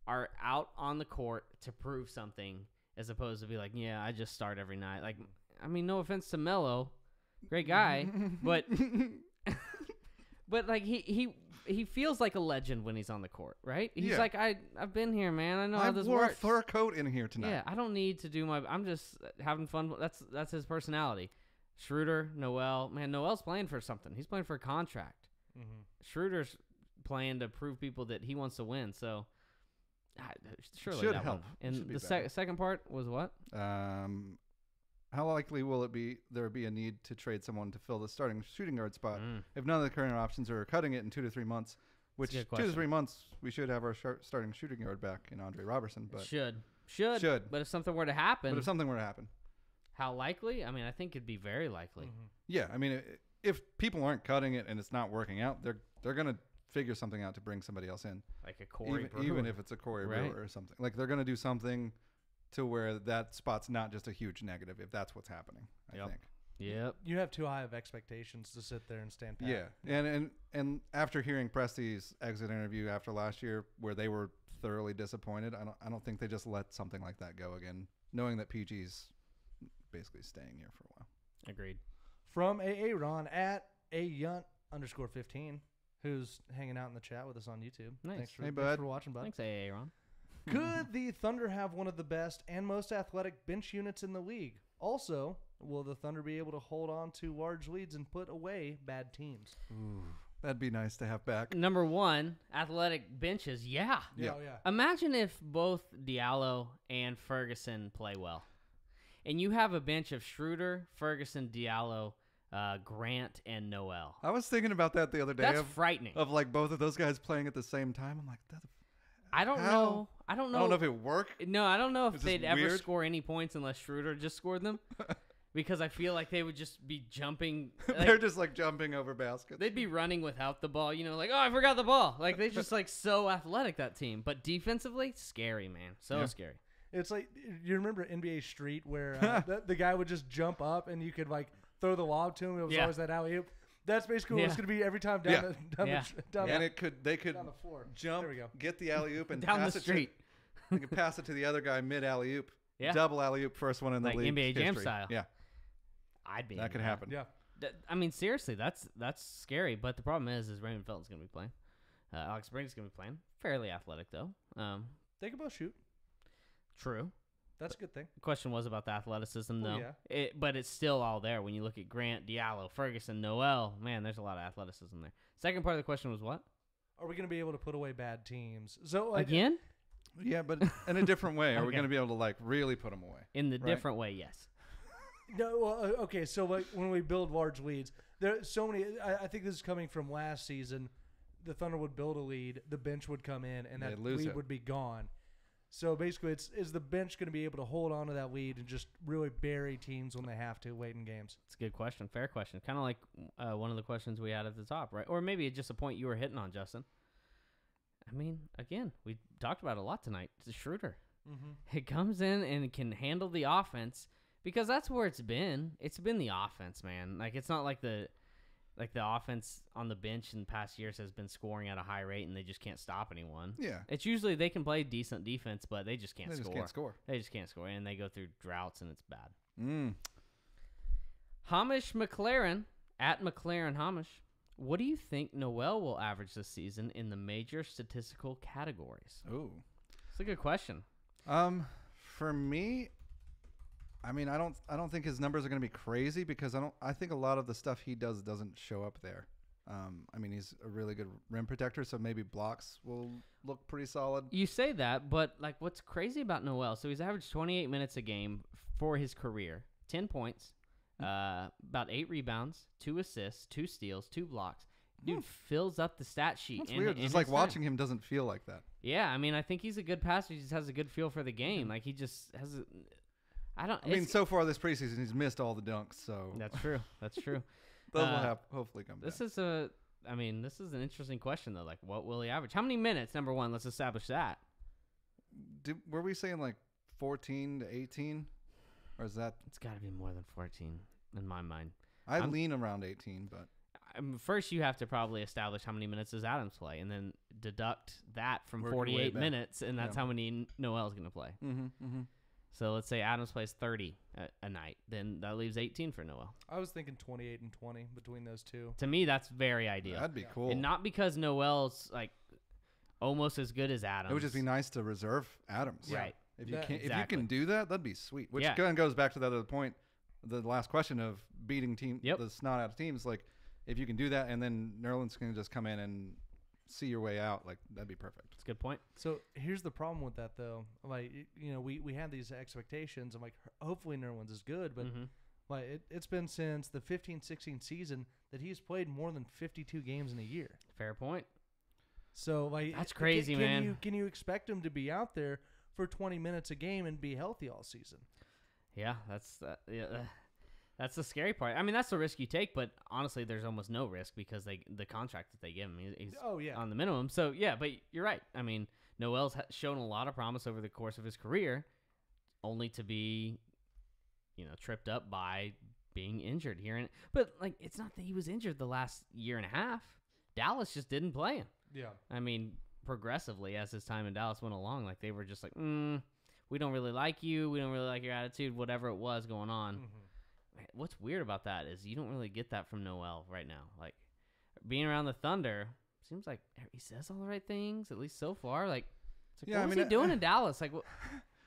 are out on the court to prove something, as opposed to be like, yeah, I just start every night. Like, I mean, no offense to Melo, great guy, but like he feels like a legend when he's on the court, right? He's like, I've been here, man. I know how this wore works. a fur coat in here tonight. Yeah, I don't need to do my. I'm just having fun. That's his personality. Schroeder, Noel, man, Noel's playing for something. He's playing for a contract. Mm-hmm. Schroeder's playing to prove people that he wants to win. So surely Should that help. one. It And should be the better. second part was what? How likely will it be there be a need to trade someone to fill the starting shooting guard spot Mm. if none of the current options are cutting it in 2 to 3 months? Which That's a 2 good to 3 question. months we should have our starting shooting guard back in Andre Robertson. But Should. Should. But if something were to happen, if something were to happen, how likely? I mean, I think it'd be very likely. Mm-hmm. yeah, I mean, if people aren't cutting it and it's not working out, they're gonna figure something out to bring somebody else in, Like a Corey even Brewer. if it's a Corey Right. Brewer or something. Like they're gonna do something to where that spot's not just a huge negative. If that's what's happening, I Yep. think. Yep. You have too high of expectations to sit there and stand pat. Yeah, and after hearing Presti's exit interview after last year, where they were thoroughly disappointed, I don't think they just let something like that go again, knowing that PG's basically staying here for a while. Agreed. From Ron at @ayunt_15, who's hanging out in the chat with us on YouTube. Nice. Thanks for, Hey, thanks bud. for watching, bud. Thanks, Aaron. Could the Thunder have one of the best and most athletic bench units in the league? Also, will the Thunder be able to hold on to large leads and put away bad teams? That'd be nice to have back. Number one, athletic benches. Yeah. Yeah. Oh, yeah. Imagine if both Diallo and Ferguson play well, and you have a bench of Schroeder, Ferguson, Diallo, Grant, and Noel. I was thinking about that the other day. That's frightening. Of like both of those guys playing at the same time. I'm like, I don't how? know. I don't know. I don't know if it worked. No, I don't know if It's just they'd ever weird. score any points unless Schroeder just scored them, because I feel like they would just be jumping. They're Like, just like jumping over baskets. they'd be running without the ball. You know, like, oh, I forgot the ball. Like, they're just like so athletic, that team. But defensively, scary, man. So Yeah. scary. It's like, you remember NBA Street where the guy would just jump up and you could like throw the lob to him. It was Yeah. always that alley-oop. That's basically what it's Yeah. going to be every time down Yeah. the and they could down the floor. jump, There we go. get the alley oop, and Down pass the it street. They could pass it to the other guy mid alley oop. Yeah. Double alley oop, first one in the Like league. NBA Jam history. style. Yeah, I'd be. that into could happen. Yeah. I mean, seriously, that's scary. But the problem is Raymond Felton's going to be playing. Alex Briggs going to be playing. Fairly athletic, though. They can both shoot. True. That's a good thing. The question was about the athleticism, Well, though. yeah. But it's still all there. When you look at Grant, Diallo, Ferguson, Noel, man, there's a lot of athleticism there. Second part of the question was what? Are we going to be able to put away bad teams? So like, Again? Yeah, but in a different way. Are we Okay. going to be able to like really put them away? In the Right. different way, yes. No, well, okay. So like when we build large leads, there are so many. I think this is coming from last season. The Thunder would build a lead, the bench would come in, and They'd that lose lead it. would be gone. So basically, is the bench going to be able to hold on to that lead and just really bury teams when they have to late in games? It's a good question. Fair question. Kind of like one of the questions we had at the top, right? Or maybe just a point you were hitting on, Justin. I mean, again, we talked about it a lot tonight. It's Schroeder. Mm-hmm. It comes in and can handle the offense because that's where it's been. It's been the offense, man. Like, it's not like the offense on the bench in past years has been scoring at a high rate and they just can't stop anyone. Yeah. It's usually they can play decent defense, but they just can't They score. just can't score. They just can't score, and they go through droughts, and it's bad. Mm. Hamish McLaren, at McLaren Hamish, what do you think Noel will average this season in the major statistical categories? Ooh. It's a good question. For me, I mean, I don't think his numbers are going to be crazy because I think a lot of the stuff he does doesn't show up there. I mean, he's a really good rim protector, so maybe blocks will look pretty solid. You say that, but like, what's crazy about Noel? So he's averaged 28 minutes a game for his career, 10 points, about 8 rebounds, 2 assists, 2 steals, 2 blocks. Dude fills up the stat sheet. That's weird. It's like watching him doesn't feel like that. Yeah, I mean, I think he's a good passer. He just has a good feel for the game. Like, he just has a... I mean, so far this preseason, he's missed all the dunks, so... That's true. That's true. Those will hopefully come back. This is an interesting question, though. Like, what will he average? How many minutes, number one? Let's establish that. Were we saying, like, 14 to 18? Or is that... It's got to be more than 14, in my mind. I lean around 18, but... First, you have to probably establish how many minutes does Adams play, and then deduct that from Work 48 minutes, and that's how many Noel's going to play. So let's say Adams plays 30 a night. Then that leaves 18 for Noel. I was thinking 28 and 20 between those two. To me, that's very ideal. That'd be cool. And not because Noel's like almost as good as Adams. It would just be nice to reserve Adams. Right. If you can do that, that'd be sweet. Which kind of goes back to the other point, the last question of beating the snot out of teams. Like, if you can do that, and then Nerlens can just come in and see your way out, like, that'd be perfect. That's a good point. So here's the problem with that, though. Like, we have these expectations. I'm like, hopefully Nerlens is good, but like it's been since the 15-16 season that he's played more than 52 games in a year. Fair point. So like, that's crazy, man. Can you expect him to be out there for 20 minutes a game and be healthy all season? Yeah, that's the scary part. I mean, that's the risk you take, but honestly, there's almost no risk because the contract that they give him, he's on the minimum. So, yeah, but you're right. I mean, Noel's shown a lot of promise over the course of his career, only to be, tripped up by being injured here. But, like, it's not that he was injured the last year and a half. Dallas just didn't play him. Yeah. I mean, progressively, as his time in Dallas went along, like, they were just like, we don't really like you. We don't really like your attitude, whatever it was going on. What's weird about that is you don't really get that from Noel right now. Like, being around the Thunder, seems like he says all the right things, at least so far. Like, what was he doing in Dallas? Like, what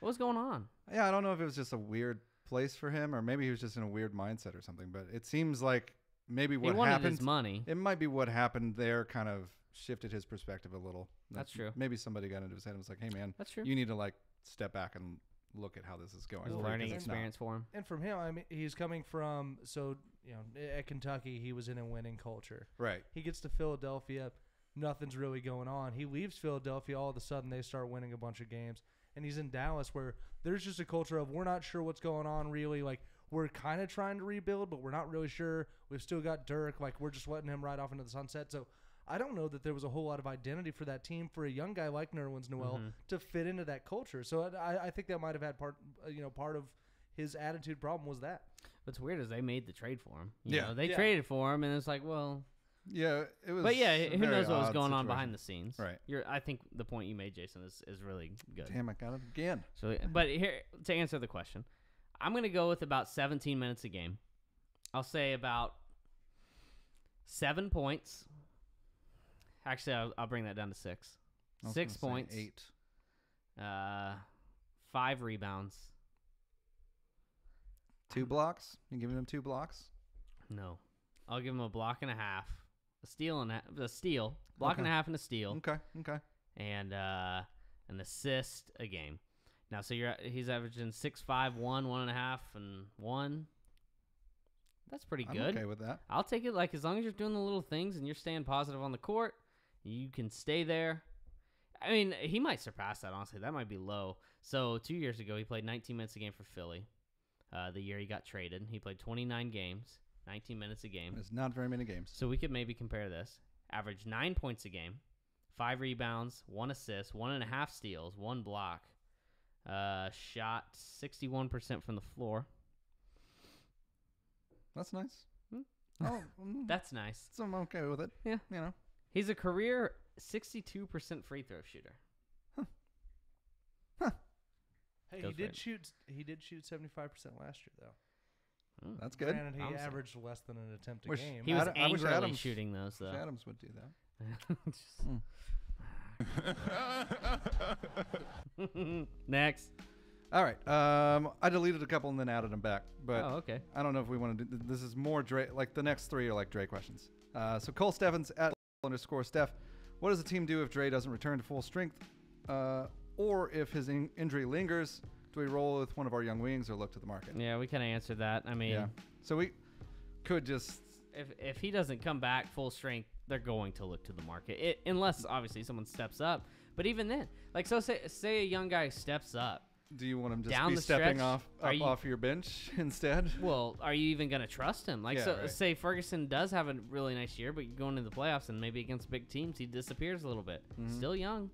was going on? Yeah, I don't know if it was just a weird place for him, or maybe he was just in a weird mindset or something. But it seems like maybe what happened, his money. It might be what happened there kind of shifted his perspective a little. That's true. Maybe somebody got into his head and was like, hey, man, that's true. You need to, like, step back and look at how this is going. It's a learning experience for him. And from him, I mean, he's coming from, at Kentucky, he was in a winning culture. Right. He gets to Philadelphia, nothing's really going on. He leaves Philadelphia, all of a sudden they start winning a bunch of games. And he's in Dallas where there's just a culture of we're not sure what's going on really. Like, we're kind of trying to rebuild, but we're not really sure. We've still got Dirk. Like, we're just letting him ride off into the sunset. So I don't know that there was a whole lot of identity for that team for a young guy like Nerlens Noel to fit into that culture. So I think that might have had part of his attitude problem was that. What's weird is they made the trade for him. They traded for him, and it's like, well, yeah, it was. But yeah, who knows what was going on behind the scenes? Right. I think the point you made, Jason, is really good. Damn, I got it again. So, but here to answer the question, I'm gonna go with about 17 minutes a game. I'll say about 7 points. Actually, I'll bring that down to 6. 6 points. 8. 5 rebounds. 2 blocks? You giving him 2 blocks? No, I'll give him a block and a half, a steal block and a half and a steal. Okay. And an assist a game. Now, so he's averaging 6, 5, 1, 1.5, and 1. That's pretty good. I'm okay with that. I'll take it. Like, as long as you're doing the little things and you're staying positive on the court, you can stay there. I mean, he might surpass that, honestly. That might be low. So 2 years ago, he played 19 minutes a game for Philly. The year he got traded, he played 29 games, 19 minutes a game. It's not very many games. So we could maybe compare this. Average 9 points a game, 5 rebounds, 1 assist, 1.5 steals, 1 block. Shot 61% from the floor. That's nice. Oh, that's nice. So I'm okay with it. Yeah. He's a career 62% free throw shooter. Hey, he did shoot 75% last year though. That's good. Granted, he averaged less than an attempt a game. He was angrily shooting those though. Adams would do that. Next. All right. I deleted a couple and then added them back, but okay. I don't know if we want to do. This is more Dre. Like the next three are like Dre questions. So Cole Steffens at _Steph. What does the team do if Dre doesn't return to full strength, or if his injury lingers? Do we roll with one of our young wings or look to the market? Yeah, we kind of answered that. I mean, Yeah. So we could just. if he doesn't come back full strength, they're going to look to the market, unless obviously someone steps up. But even then, like, so say a young guy steps up. Do you want him just Down be the stepping stretch, off your bench instead? Well, are you even going to trust him? Like, Yeah, so right. say Ferguson does have a really nice year, but you're going into the playoffs and maybe against big teams, he disappears a little bit. Mm-hmm. Still young.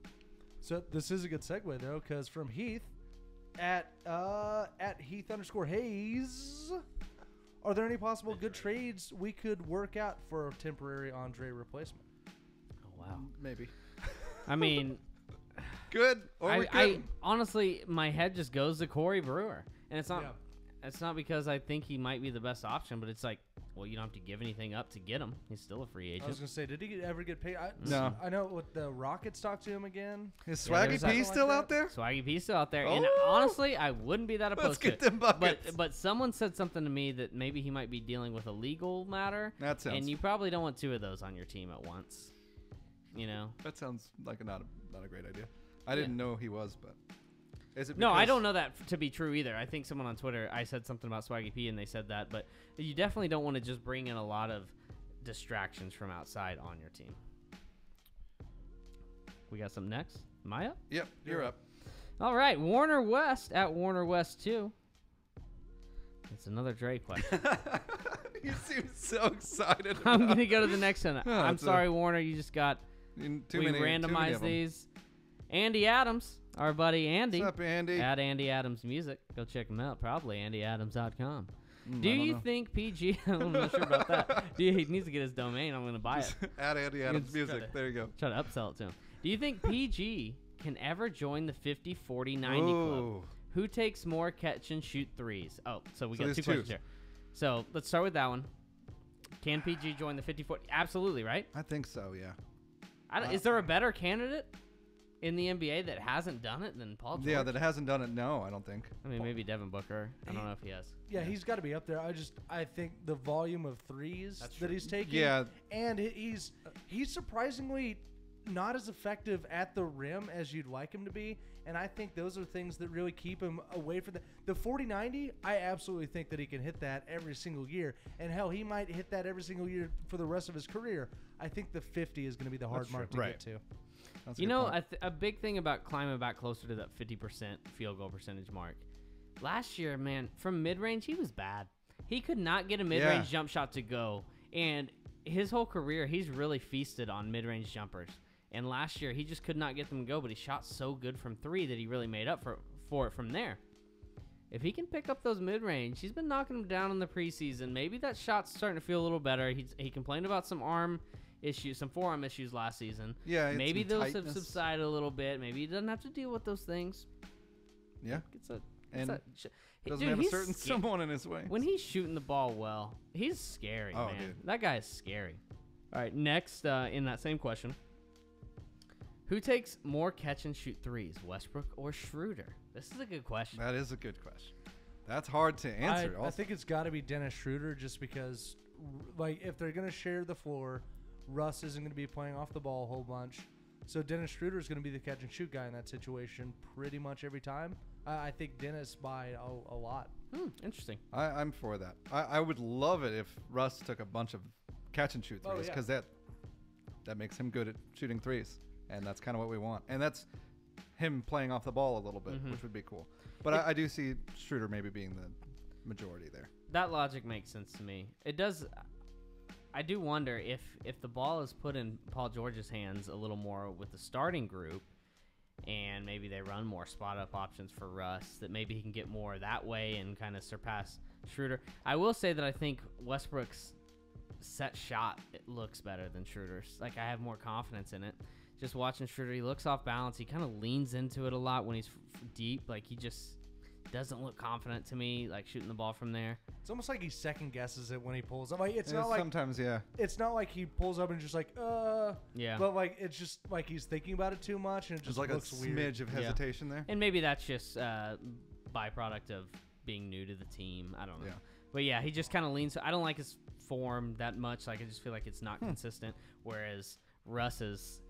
So this is a good segue though, because from Heath at Heath_Hayes, are there any possible good trades we could work out for a temporary Andre replacement? Oh, wow. Maybe. I mean, Good or we I couldn't. honestly, my head just goes to Corey Brewer. And it's not Yeah. it's not because I think he might be the best option, but it's like, well, you don't have to give anything up to get him. He's still a free I agent. was gonna say, did he ever get paid? No. I know what the Rockets talked to him again. Is Yeah, Swaggy there's P that- still like out there? Swaggy P's still out there. And Oh! honestly, I wouldn't be that opposed Let's to get it. them buckets. But someone said something to me that maybe he might be dealing with a legal matter. That sounds. And you probably don't want two of those on your team at once. You know? That sounds like not a great idea. I didn't know he was, but is it? No, I because- don't know that to be true either. I think someone on Twitter, I said something about Swaggy P and they said that. But you definitely don't want to just bring in a lot of distractions from outside on your team. We got some next. Am I up? Yep, you're up. All right, Warner West at Warner West 2. It's another Dre question. You seem so excited. I'm going to go to the next one. Oh, I'm it's sorry, Warner. You just got... Too we many of randomized them. these. Andy Adams, our buddy Andy. What's up, Andy? At Andy Adams Music. Go check him out. Probably AndyAdams.com. Do I don't you know. think PG... I'm not sure about that. He needs to get his domain. I'm going to buy it. At Andy Adams just try Music. to- There you go. Try to upsell it to him. Do you think PG can ever join the 50-40-90 club? Ooh. Who takes more catch and shoot threes? Oh, so we So got there's two two. questions here. So let's start with that one. Can PG join the 50-40? Absolutely, right? I think so, yeah. Is there a better candidate in the NBA that hasn't done it than Paul George? Yeah, that hasn't done it. No, I don't think. I mean, maybe Devin Booker. I don't know if he has. Yeah, he's got to be up there. I think the volume of threes That's that true. he's taking. Yeah. and he's surprisingly not as effective at the rim as you'd like him to be. And I think those are things that really keep him away from the 40-90. I absolutely think that he can hit that every single year. And hell, he might hit that every single year for the rest of his career. I think the 50 is going to be the hard That's mark true. to Right. get to. That's a You good know, point. a big thing about climbing back closer to that 50% field goal percentage mark. Last year, man, from mid-range, he was bad. He could not get a mid-range jump shot to go. And his whole career, he's really feasted on mid-range jumpers. And last year, he just could not get them to go, but he shot so good from three that he really made up for it from there. If he can pick up those mid-range, he's been knocking them down in the preseason. Maybe that shot's starting to feel a little better. He complained about some forearm issues last season. Yeah, it's Maybe some those have tightness. subsided a little bit. Maybe he doesn't have to deal with those things. Yeah. And doesn't Dude, have a he's certain someone in his way. when he's shooting the ball well, he's scary, Oh, man. dude. That guy is scary. All right, next in that same question. Who takes more catch and shoot threes, Westbrook or Schroeder? This is a good question. That is a good question. That's hard to answer. I think it's got to be Dennis Schroeder just because, like, if they're going to share the floor, Russ isn't going to be playing off the ball a whole bunch. So Dennis Schroeder is going to be the catch and shoot guy in that situation pretty much every time. I think Dennis by a lot. Interesting. I'm for that. I would love it if Russ took a bunch of catch and shoot Oh, threes yeah. because that makes him good at shooting threes, and that's kind of what we want. And that's him playing off the ball a little bit, which would be cool. But I do see Schroeder maybe being the majority there. That logic makes sense to me. It does. I do wonder if the ball is put in Paul George's hands a little more with the starting group, and maybe they run more spot-up options for Russ, that maybe he can get more that way and kind of surpass Schroeder. I will say that I think Westbrook's set shot, it looks better than Schroeder's. Like, I have more confidence in it. Just watching Schroeder, he looks off balance. He kind of leans into it a lot when he's deep. Like, he just doesn't look confident to me, like shooting the ball from there. It's almost like he second guesses it when he pulls up. Like it's Yeah, not like sometimes, yeah. it's not like he pulls up and just like Yeah. But like it's just like he's thinking about it too much and it There's just like a looks weird. smidge of Yeah. hesitation there. And maybe that's just byproduct of being new to the team. I don't know. Yeah. But yeah, he just kind of leans. I don't like his form that much. Like I just feel like it's not consistent. Whereas Russ is,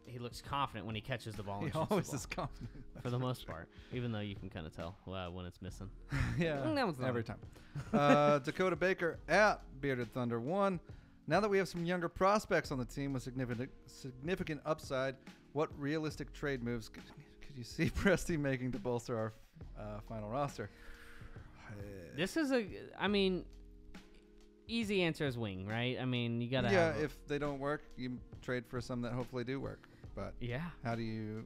he looks confident when he catches the ball. And He shoots always the ball, is confident. for the most part. Even though you can kind of tell when it's missing. Yeah, That one's not every on. time. Dakota Baker at Bearded Thunder 1. Now that we have some younger prospects on the team with significant upside, what realistic trade moves could you see Presti making to bolster our final roster? This is easy answer is wing, right? I mean, you got to Yeah, have if they don't work, you trade for some that hopefully do work. But yeah. how do you...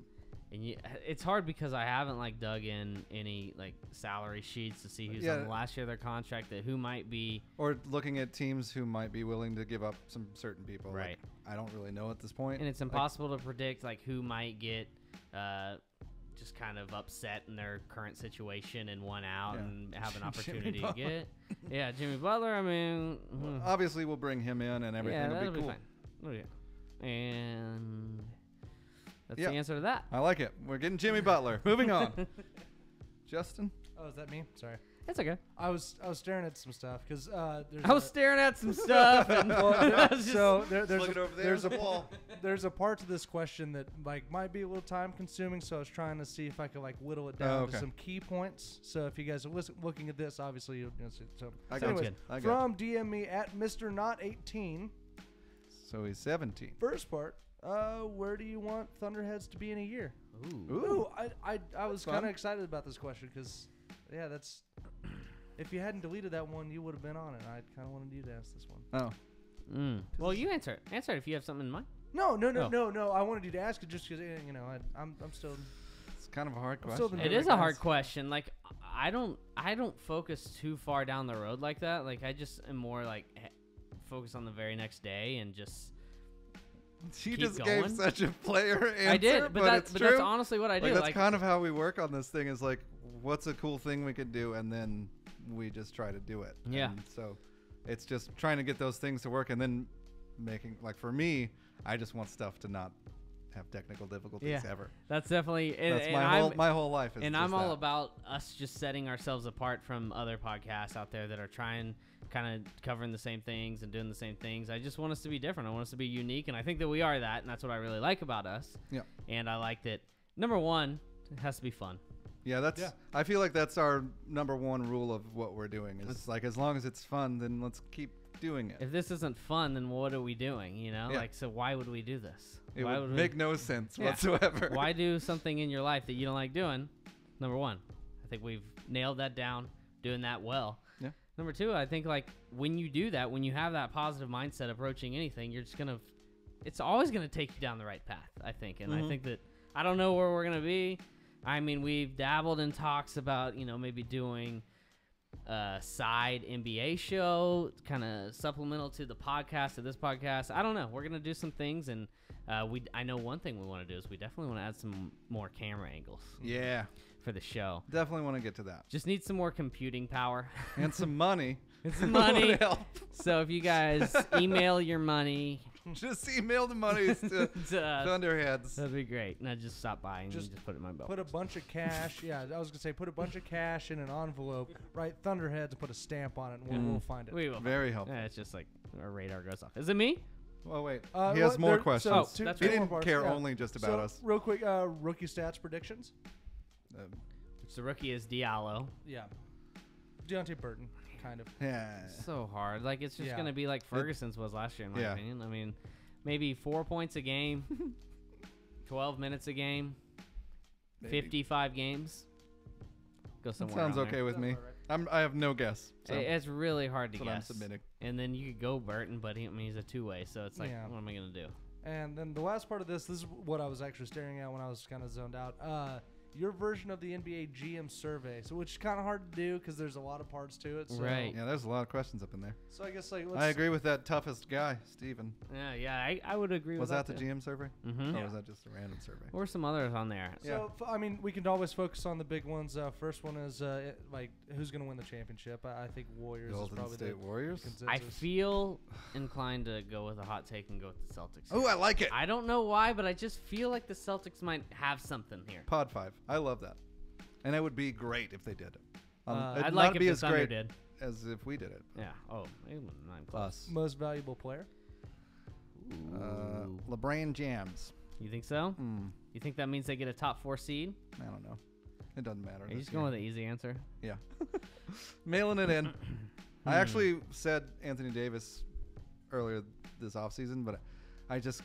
And it's hard because I haven't dug in any salary sheets to see who's on the last year of their contract, that who might be, Or looking at teams who might be willing to give up some certain people. Right. I don't really know at this point. and it's impossible to predict who might get just kind of upset in their current situation and one out Yeah. and have an Jimmy opportunity to Butler. get. Yeah, Jimmy Butler. I mean, Obviously, we'll bring him in and everything yeah, will that'll be cool. fine. Oh yeah, and that's Yeah. the answer to that. I like it. We're getting Jimmy Butler. Moving on. Justin? Oh, is that me? Sorry. It's okay. I was staring at some stuff because I was staring at some stuff. And I was just- there's looking over there at the wall. There's a part to this question that might be a little time consuming, so I was trying to see if I could whittle it down okay. to some key points. So if you guys are looking at this, obviously you'll see. So, I so got anyways, you. I got from DM me at Mr. Not 18. So he's 17. First part. Where do you want Thunderheads to be in a year? Ooh. Ooh, I was fun. kind of excited about this question because, yeah, that's. If you hadn't deleted that one, you would have been on it. I kind of wanted you to ask this one. Oh. Well, you answer it. Answer it if you have something in mind. No. Oh. I wanted you to ask it just because I'm still. It's kind of a hard I'm still question. the It is nerd, a hard guys. question. I don't focus too far down the road like that. I just am more focus on the very next day and just. You keep just going. gave such a player answer, I did, but it's but true. that's honestly what I do. That's kind of how we work on this thing is what's a cool thing we could do, and then we just try to do it. Yeah. And so it's just trying to get those things to work, and then making, for me, I just want stuff to not have technical difficulties Yeah. ever. That's definitely. That's and my whole life. Is and just I'm all that. about us just setting ourselves apart from other podcasts out there that are trying kind of covering the same things and doing the same things. I just want us to be different. I want us to be unique, and I think that we are that, and that's what I really like about us. Yeah. And I like that, number one, it has to be fun. Yeah, that's. Yeah. I feel like that's our number one rule of what we're doing. Is as long as it's fun, then let's keep doing it. If this isn't fun, then what are we doing? Yeah. So why would we do this? It why would we- make no sense Yeah. whatsoever. Why do something in your life that you don't like doing? Number one, I think we've nailed that down, doing that well. Yeah. Number two, I think when you do that, when you have that positive mindset approaching anything, you're just it's always gonna take you down the right path, I think. And I think that I don't know where we're gonna be. I mean, we've dabbled in talks about maybe doing a side NBA show, kind of supplemental to the podcast, to this podcast. I don't know. We're gonna do some things, and I know one thing we want to do is we definitely want to add some more camera angles Yeah, for the show. definitely want to get to that. Just need some more computing power And some money. and some money. Would help. So if you guys email your money Just email the monies to to us, Thunderheads. that'd be great. And I just stop by and Just just put it in my belt. Put a bunch of cash. Yeah, I was gonna say put a bunch of cash in an envelope, write Thunderheads, and put a stamp on it, and we'll find it. We will. Very helpful. Yeah, it's just our radar goes off. Is it me? Oh wait, Uh, he has well, more there- questions. so two- that's two he right. more didn't parts, care yeah. only just about So, us. real quick, rookie stats predictions. Which the rookie is Diallo. Yeah, Deontay Burton, kind of. Yeah. So hard. It's just Yeah. gonna be like Ferguson's was last year, in my Yeah. opinion. I mean, maybe 4 points a game, 12 minutes a game, Maybe. 55 games. Go That somewhere. sounds around okay there. with me. I have no guess. So It's really hard to that's what I'm guess. submitting. And then you could go Burton, but he's a two-way, so it's Yeah. what am I gonna do? And then the last part of this is what I was actually staring at when I was kind of zoned out. Your version of the NBA GM survey, so which is kind of hard to do because there's a lot of parts to it. So, Right. Yeah, there's a lot of questions up in there. So I guess let's. I agree with that toughest guy, Steven. Yeah, I would agree Was with that that. the GM survey? Mm-hmm. Or was that just a random survey? Or some others on there. So I mean, we can always focus on the big ones. First one is who's going to win the championship. I think Warriors is Golden probably State the Warriors. consensus. I feel inclined to go with a hot take and go with the Celtics. Oh, I like it. I don't know why, but I just feel like the Celtics might have something here. Pod 5. I love that. And it would be great if they did it. I'd it'd like not if be the as Thunder great did. as if we did it. Yeah. Oh, maybe not close. Us. Most valuable player. LeBron James. You think so? You think that means they get a top 4 seed? I don't know. It doesn't matter. Are you just going with the easy answer? Yeah. Mailing it in. I actually said Anthony Davis earlier this offseason, but I just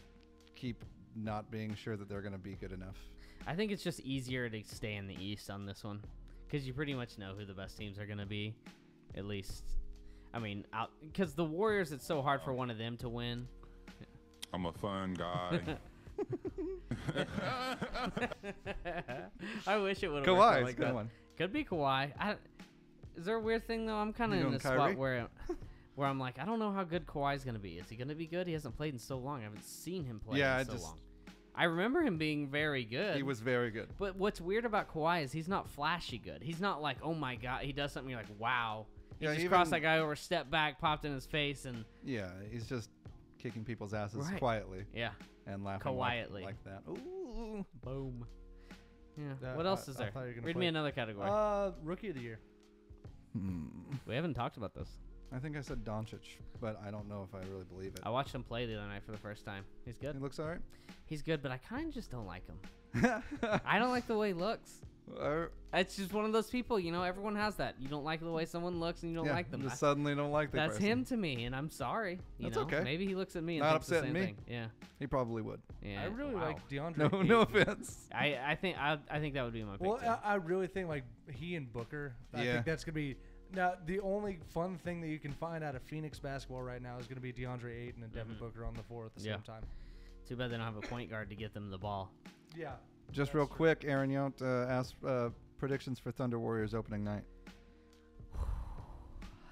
keep not being sure that they're going to be good enough. I think it's just easier to stay in the East on this one because you pretty much know who the best teams are going to be, at least. I mean, because the Warriors, it's so hard for one of them to win. I'm a fun guy. I wish it would have Kawhi, worked out it's like a good that. one. Could be Kawhi. Is there a weird thing though? I'm kind of You in going the spot Kyrie? where I'm like, I don't know how good Kawhi's gonna be. Is he gonna be good? He hasn't played in so long. I haven't seen him play in so long. I remember him being very good. He was very good. But what's weird about Kawhi is he's not flashy good. He's not like, oh my god, he does something you're like, wow. He Yeah, just even- crossed that guy over, stepped back, popped in his face, and Yeah, he's just kicking people's asses Right. quietly yeah, and laughing Quietly. like that. Ooh. boom. Yeah. Yeah, What else is I there? thought you were gonna Read play- me another category. Rookie of the year. We haven't talked about this. I think I said Doncic, but I don't know if I really believe it. I watched him play the other night for the first time. He's good. He looks all right. He's good, but I kind of just don't like him. I don't like the way he looks. It's just one of those people, you know, everyone has that. You don't like the way someone looks and you don't Yeah, like them. just suddenly don't like the That's person. him to me, and I'm sorry. You That's know, okay. maybe he looks at me and Not thinks the upsetting same me. thing. Yeah. He probably would. Yeah. I really wow. like DeAndre. No, Ayton. no offense. I think that would be my pick. Well, too. I really think like he and Booker. I Yeah. think that's gonna be. Now, the only fun thing that you can find out of Phoenix basketball right now is going to be DeAndre Ayton and Devin Booker on the floor at the Yeah. same time. Too bad they don't have a point guard to get them the ball. Yeah. Just real quick, Aaron Yount asked predictions for Thunder Warriors opening night.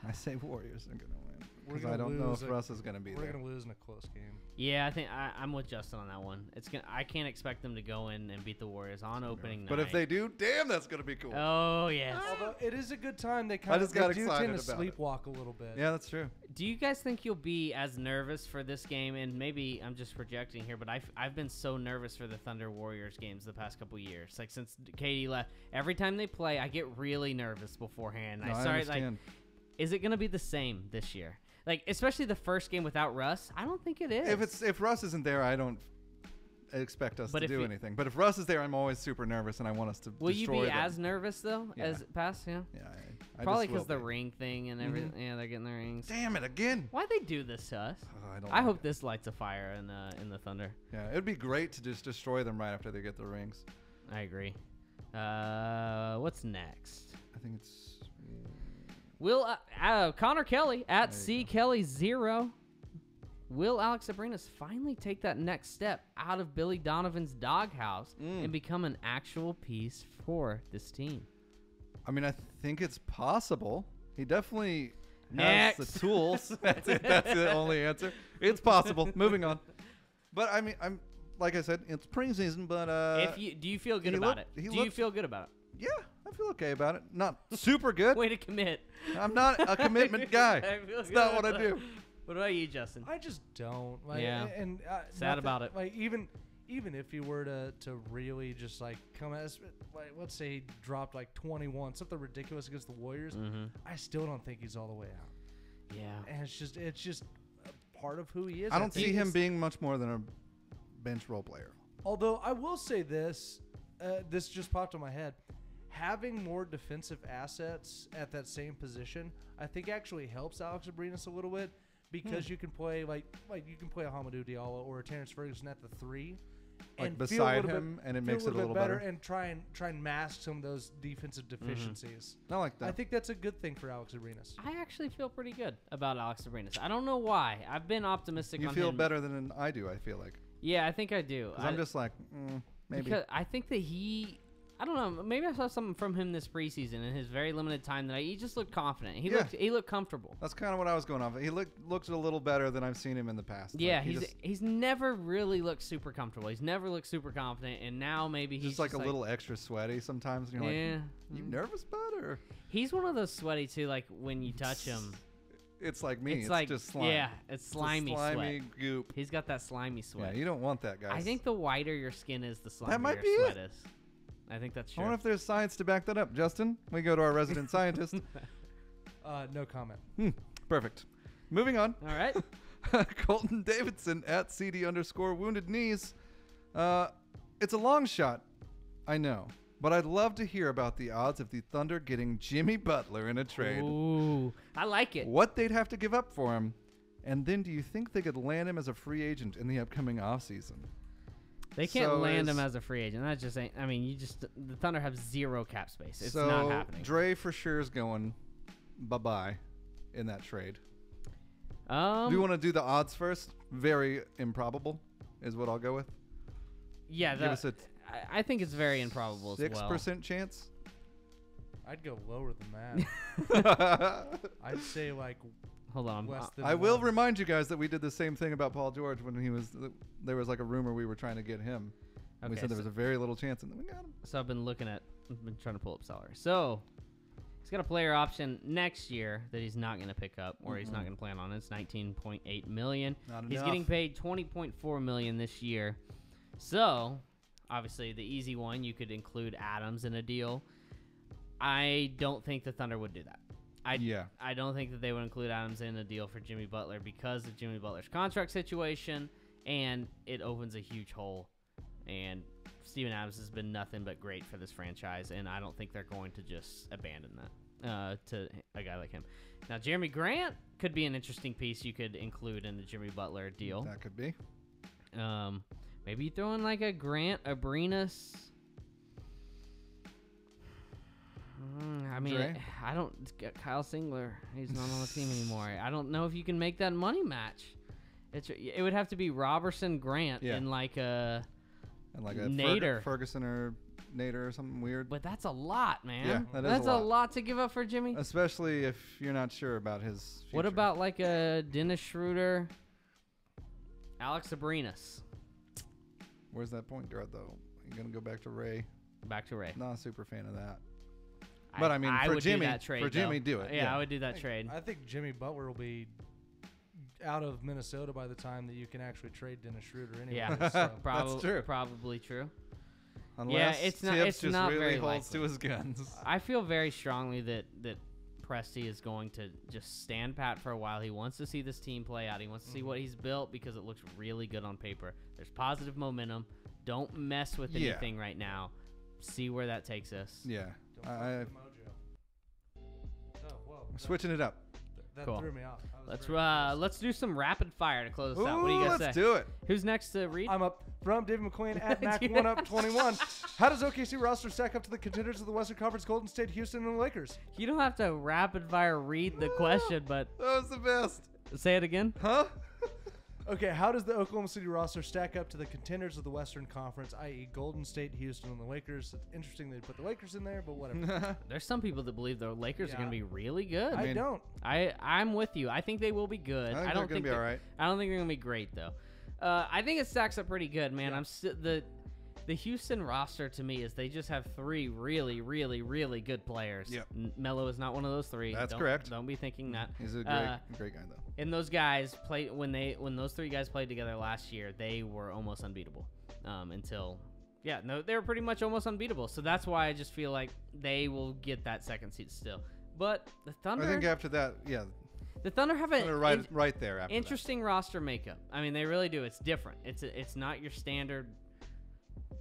I say Warriors are going to win. We're Because gonna I don't know lose if Russ is going to be We're there. going to lose in a close game. Yeah, I think I'm with Justin on that one. I can't expect them to go in and beat the Warriors on opening night. But if they do, damn, that's going to be cool. Oh yes. Although it is a good time, they kind of just got do excited tend to about it. sleepwalk a little bit. Yeah, that's true. Do you guys think you'll be as nervous for this game? And maybe I'm just projecting here, but I've been so nervous for the Thunder Warriors games the past couple years. Like since Katie left, every time they play, I get really nervous beforehand. No, I started like, understand. is it going to be the same this year? Like especially the first game without Russ, I don't think it is. If Russ isn't there, I don't expect us But to if do he- anything. But if Russ is there, I'm always super nervous, and I want us to Will you destroy be them. as nervous though Yeah. as past? Yeah. Yeah, I Probably just will because the be. ring thing and everything. Yeah, they're getting their rings. Damn it again! Why'd they do this to us? Oh, I don't. I like hope it. this lights a fire in the Thunder. Yeah, it'd be great to just destroy them right after they get the rings. I agree. What's next? I think it's. Will Connor Kelly at There you C go. Kelly 0. Will Alex Abrinas finally take that next step out of Billy Donovan's doghouse and become an actual piece for this team? I mean, I think it's possible. He definitely has Next. the tools. That's it. That's the only answer. It's possible. Moving on. But I mean, I'm like I said, it's preseason. But Do you feel good he about looked- it? he Do you looked- feel good about yeah, I feel okay about it. Not super good. it? Way to commit. I'm not a commitment guy. I feel It's good not what I about do. it. What about you, Justin? I just don't. Like, Yeah. And Sad nothing- about it. Like even if you were to really just like come as like let's say he dropped like 21, something ridiculous against the Warriors, I still don't think he's all the way out. Yeah. And it's just a part of who he is. I don't think see him it's- being much more than a bench role player. Although I will say this, this just popped in my head. Having more defensive assets at that same position, I think actually helps Alex Abrinas a little bit because you can play like you can play a Hamidou Diallo or a Terrence Ferguson at the 3, Like and beside feel a little him, bit, and it feel makes it a little bit better. and try and mask some of those defensive deficiencies. I like that. I think that's a good thing for Alex Abrinas. I actually feel pretty good about Alex Abrinas. I don't know why. I've been optimistic you on feel him. better than I do. I feel like Yeah, I think I do. because I'm just like maybe. Because I think that I don't know. Maybe I saw something from him this preseason in his very limited time that he just looked confident. He looked comfortable. That's kind of what I was going off. He looks a little better than I've seen him in the past. Yeah, Like, he's never really looked super comfortable. He's never looked super confident, and now maybe he's just like a little extra sweaty sometimes. And you're Yeah. like, you nervous, bud? Or He's one of those sweaty too. Like when you touch him, it's like me. It's like just slime. yeah, it's It's a slimy slimy sweat. goop. He's got that slimy Yeah, sweat. you don't want that, guys. I think the whiter your skin is, the slimier That might your be sweat it. is. I think that's I true. wonder if there's science to back that up. Justin, we go to our resident scientist. No comment. Perfect. Moving on. All right. Colton Davidson at CD_wounded knees. It's a long shot, I know, but I'd love to hear about the odds of the Thunder getting Jimmy Butler in a trade. Ooh, I like it. What they'd have to give up for him, and then do you think they could land him as a free agent in the upcoming offseason? They can't So land is- him as a free agent. That just ain't. I mean, the Thunder have 0 cap space. It's so not happening. Dre for sure is going bye-bye in that trade. Do you want to do the odds first? Very improbable is what I'll go with. yeah, Give us a I think it's very improbable as well. 6% chance. I'd go lower than that. I'd say like Hold on. less than I will one. remind you guys that we did the same thing about Paul George when he was. There was like a rumor we were trying to get him. And we Okay, said there so- was a very little chance, and then we got him. So I've been trying to pull up salary. So he's got a player option next year that he's not going to pick up, or he's not going to plan on. It's $19.8 million. Not He's enough. getting paid $20.4 million this year. So obviously the easy one, you could include Adams in a deal. I don't think the Thunder would do that. I don't think that they would include Adams in a deal for Jimmy Butler because of Jimmy Butler's contract situation, and it opens a huge hole. And Steven Adams has been nothing but great for this franchise, and I don't think they're going to just abandon that to a guy like him. Now, Jeremy Grant could be an interesting piece you could include in the Jimmy Butler deal. That could be. Maybe you throw in like a Grant, Abrinas. I mean, Dre? I don't get Kyle Singler. He's not on the team anymore. I don't know if you can make that money match. It would have to be Robertson, Grant, Yeah. and like a. And like a Nader. Ferguson or Nader or something weird. But that's a lot, man. Yeah, that is That's a a lot. lot to give up for Jimmy. Especially if you're not sure about his future. What about like a Dennis Schroeder, Alex Abrinas? Where's that point guard, though? You going to go back to Ray? Back to Ray. Not a super fan of that. But, I mean, for would Jimmy- do that trade, for Jimmy, though. do it, Yeah, yeah. I would do that trade. I think Jimmy Butler will be out of Minnesota by the time that you can actually trade Dennis Schroeder anyway. Yeah, So. probably true. Probably true. Unless it's not- Tibbs it's just not really very holds likely. to his guns. I feel very strongly that Presti is going to just stand pat for a while. He wants to see this team play out. He wants to see what he's built because it looks really good on paper. There's positive momentum. Don't mess with Yeah. anything right now. See where that takes us. Yeah. Don't fuck I, with the mojo. Oh, whoa. switching it up. That Cool. threw me off. I was Let's very close. let's do some rapid fire to close this out. What do you Ooh, guys let's say? do it. Who's next to read? I'm up from David McQueen at Yes. Mac1up21. How does OKC roster stack up to the contenders of the Western Conference, Golden State, Houston, and the Lakers? You don't have to rapid fire read the question, but That was the best. say it again. Huh? Okay, how does the Oklahoma City roster stack up to the contenders of the Western Conference, i.e. Golden State, Houston, and the Lakers? It's interesting they put the Lakers in there, but whatever. There's some people that believe the Lakers are going to Yeah. be really good. I mean- don't. I'm with you. I think they will be good. I think don't they're gonna think be they're- all right. I don't think they're gonna be great though. I think it stacks up pretty good, man. Yeah. The Houston roster to me is they just have 3 really, really, really good players. Yep. Melo is not one of those 3. That's Don't- correct. Don't be thinking that. He's a great guy, though. And those guys play when those 3 guys played together last year, they were almost unbeatable. They were pretty much almost unbeatable. So that's why I just feel like they will get that second seed still. But the Thunder, I think after that, yeah, the Thunder have an they're right there after interesting roster makeup. I mean, they really do. It's different. It's not your standard,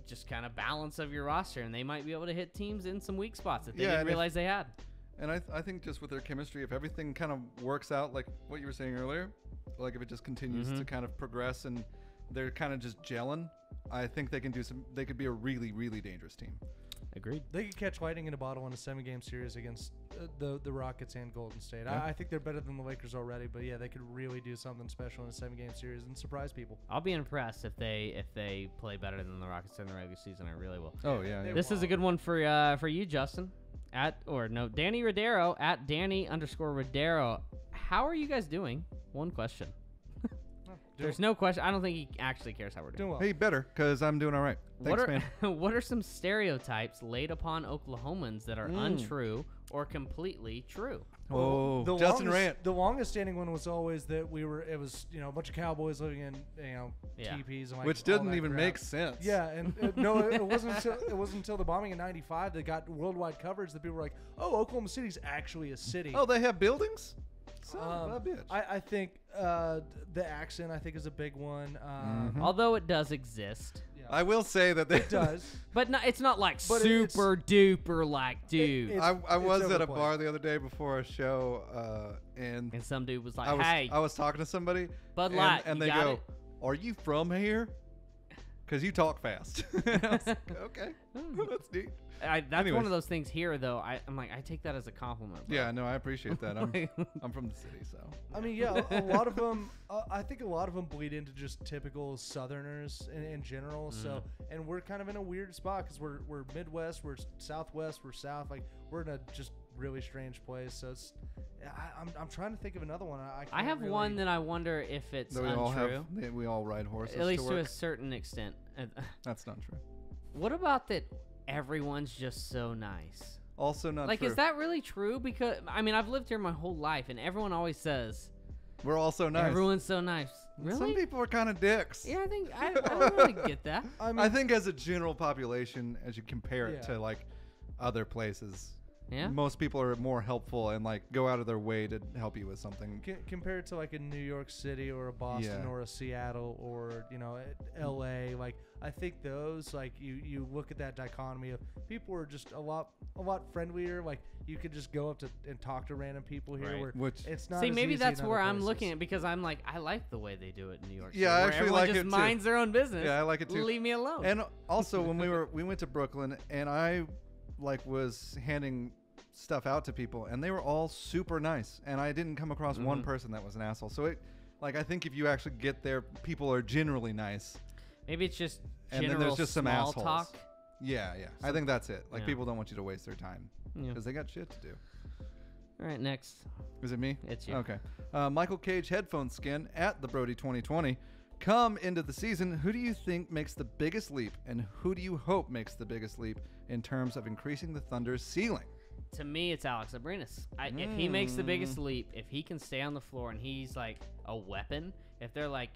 just kind of balance of your roster, and they might be able to hit teams in some weak spots that they Yeah, didn't and if- realize they had. that. And I think just with their chemistry, if everything kind of works out like what you were saying earlier, like if it just continues Mm-hmm. to kind of progress and they're kind of just gelling, I think they can do some. They could be a really, really dangerous team. Agreed. They could catch lightning in a bottle in a 7-game series against the Rockets and Golden State. Yeah. I think they're better than the Lakers already, but yeah, they could really do something special in a 7-game series and surprise people. I'll be impressed if they play better than the Rockets in the regular season. I really will. Oh yeah, yeah. This is a good one for you, Justin. Danny Rodero at Danny_Rodero. How are you guys doing? One question. There's no question. I don't think he actually cares how we're doing. Doing well. Hey, better, because I'm doing all right. Thanks, man. What are some stereotypes laid upon Oklahomans that are untrue or completely true. Oh, the Justin longest, Rant. The longest standing one was always that it was a bunch of cowboys living in Yeah. teepees and like Which all didn't that even crap. make sense. Yeah, and no, it wasn't until the bombing in '95 that got worldwide coverage that people were like, "Oh, Oklahoma City's actually a city." Oh, they have buildings? Son of a bitch. I think the accent I think is a big one. Although it does exist. I will say that they It does. But no, it's not like But it's- super duper like, dude. it's- I was at a overplayed. bar the other day before a show, and and some dude was like, I hey, was talking to somebody, Bud and, Light, and you they got go, it? "Are you from here? Because you talk fast." And I was like, okay, that's neat. that's anyways. one of those things here, though. I'm like, I take that as a compliment. Bro. Yeah, no, I appreciate that. I'm from the city, so. I mean, yeah, a lot of them. I think a lot of them bleed into just typical Southerners in general. So, and we're kind of in a weird spot because we're Midwest, we're Southwest, we're South. Like we're in a just really strange place. So it's. I'm trying to think of another one. I have one that I wonder if it's That untrue. we all ride horses. At least to to work. a certain extent. That's not true. What about that? Everyone's just so nice. Also not Like, true. is that really true? Because I mean, I've lived here my whole life, and everyone always says We're all so nice. everyone's so nice. Really? Some people are kind of dicks. Yeah, I think I don't really get that. I mean, I think as a general population, as you compare it Yeah. to like other places, Yeah. most people are more helpful and like go out of their way to help you with something. compared to like a New York City or a Boston Yeah. or a Seattle or L.A. Like I think those like you look at that dichotomy of people are just a lot friendlier. Like you could just go up to and talk to random people here. Right. Where Which- it's not. See, as maybe easy that's in where other I'm places. looking at because I'm like, I like the way they do it in New York City. Yeah, I where actually everyone like just it too. minds their own business. Yeah, I like it too. Leave me alone. And also when we went to Brooklyn and I like was handing stuff out to people and they were all super nice and I didn't come across one person that was an asshole. So it like I think if you actually get there, people are generally nice. Maybe it's just And then general there's just some small assholes. talk. Yeah. I think that's it. Like Yeah. people don't want you to waste their time Yeah. because they got shit to do. All right, next. Is it me? It's you. Okay. Michael Cage headphone skin at the Brody 2020. Come into the season, who do you think makes the biggest leap, and who do you hope makes the biggest leap in terms of increasing the Thunder's ceiling? To me, it's Alex Abrinas. If he makes the biggest leap, if he can stay on the floor and he's like a weapon, if they're like,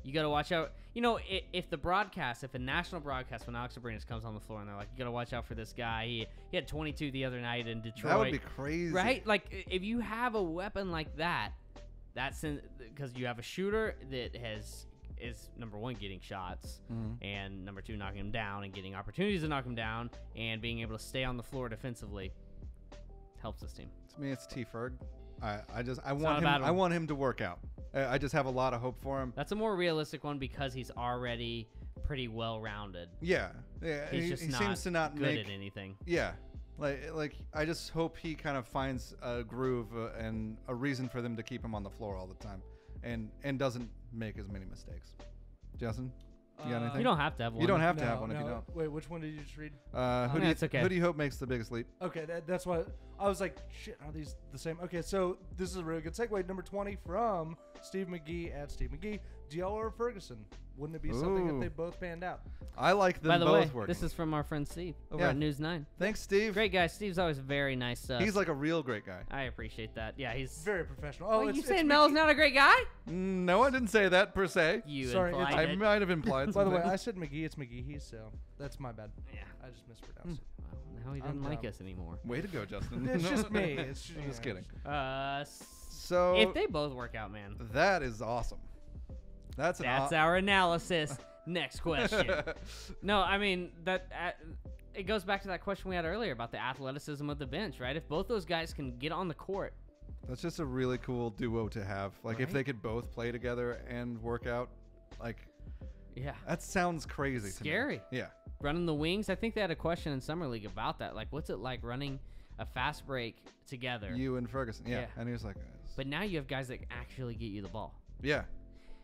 you got to watch out. You know, if a national broadcast, when Alex Abrinas comes on the floor and they're like, you got to watch out for this guy. He had 22 the other night in Detroit. That would be crazy. Right? Like, if you have a weapon like that, that's because you have a shooter that is number one, getting shots, and number two, knocking him down and getting opportunities to knock him down, and being able to stay on the floor defensively helps this team. To me, it's T. Ferg. I not a bad one. want him to work out. I just have a lot of hope for him. That's a more realistic one because he's already pretty well rounded. Yeah. He's he just seems to not good make at anything. Yeah. Like I just hope he kind of finds a groove and a reason for them to keep him on the floor all the time, and doesn't make as many mistakes. Justin, you got anything? You don't have to have one. You don't have to No, have one if you no. don't. Wait, which one did you just read? Who it's okay. Who do you hope makes the biggest leap? Okay, that's what I was like. Shit, are these the same? Okay, so this is a really good segue. Number 20 from Steve McGee at Steve McGee. Diallo or Ferguson? Wouldn't it be something Ooh. if they both panned out? I like them By the both way, working. this is from our friend Steve over Yeah. at News 9. Thanks, Steve. Great guy. Steve's always very nice. He's like a real great guy. I appreciate that. Yeah, he's. Very professional. Oh, Wait, it's, you it's saying Mickey- Melo's not a great guy? No, I didn't say that per se. You Sorry, it's- implied I it. might have implied By the way, something. I said McGee. It's McGee. So that's my bad. Yeah. I just mispronounced Well, now he I'm doesn't like dumb. us anymore. Way to go, Justin. it. It's just me. It's just, I'm just kidding. So So if they both work out, man, that is awesome. That's our analysis. Next question. No, I mean it goes back to that question we had earlier about the athleticism of the bench, right? If both those guys can get on the court, That's just a really cool duo to have. Like if Right? they could both play together and work out, like yeah, that sounds crazy. Scary. To me. Yeah. running the wings. I think they had a question in summer league about that. Like, what's it like running a fast break together? You and Ferguson. Yeah. Yeah. And he was like, But now you have guys that actually get you the ball. yeah.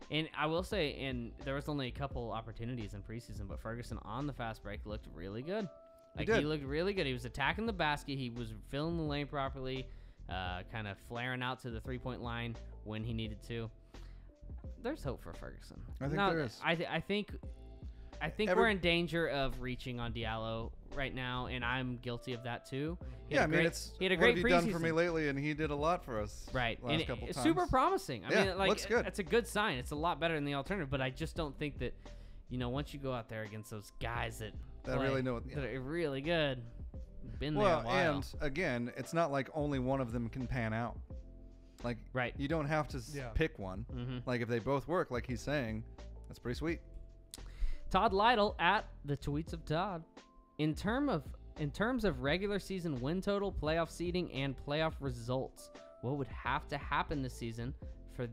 And I will say, there was only a couple opportunities in preseason, but Ferguson on the fast break looked really good. Like, did. he looked really good. He was attacking the basket. He was filling the lane properly, kind of flaring out to the three-point line when he needed to. There's hope for Ferguson. I think there is. I think I think we're in danger of reaching on Diallo right now, and I'm guilty of that too. He had a great what have you done for me lately, and he did a lot for us. Right, last and couple it's times. super promising. I mean, like, looks good. It's a good sign. It's a lot better than the alternative, but I just don't think that, once you go out there against those guys that really know it, that are really good, been there a while. And again, it's not like only one of them can pan out. Like, you don't have to pick one. Mm-hmm. Like, if they both work, like he's saying, that's pretty sweet. Todd Lytle at the tweets of Todd. In terms of regular season win total, playoff seeding, and playoff results, what would have to happen this season for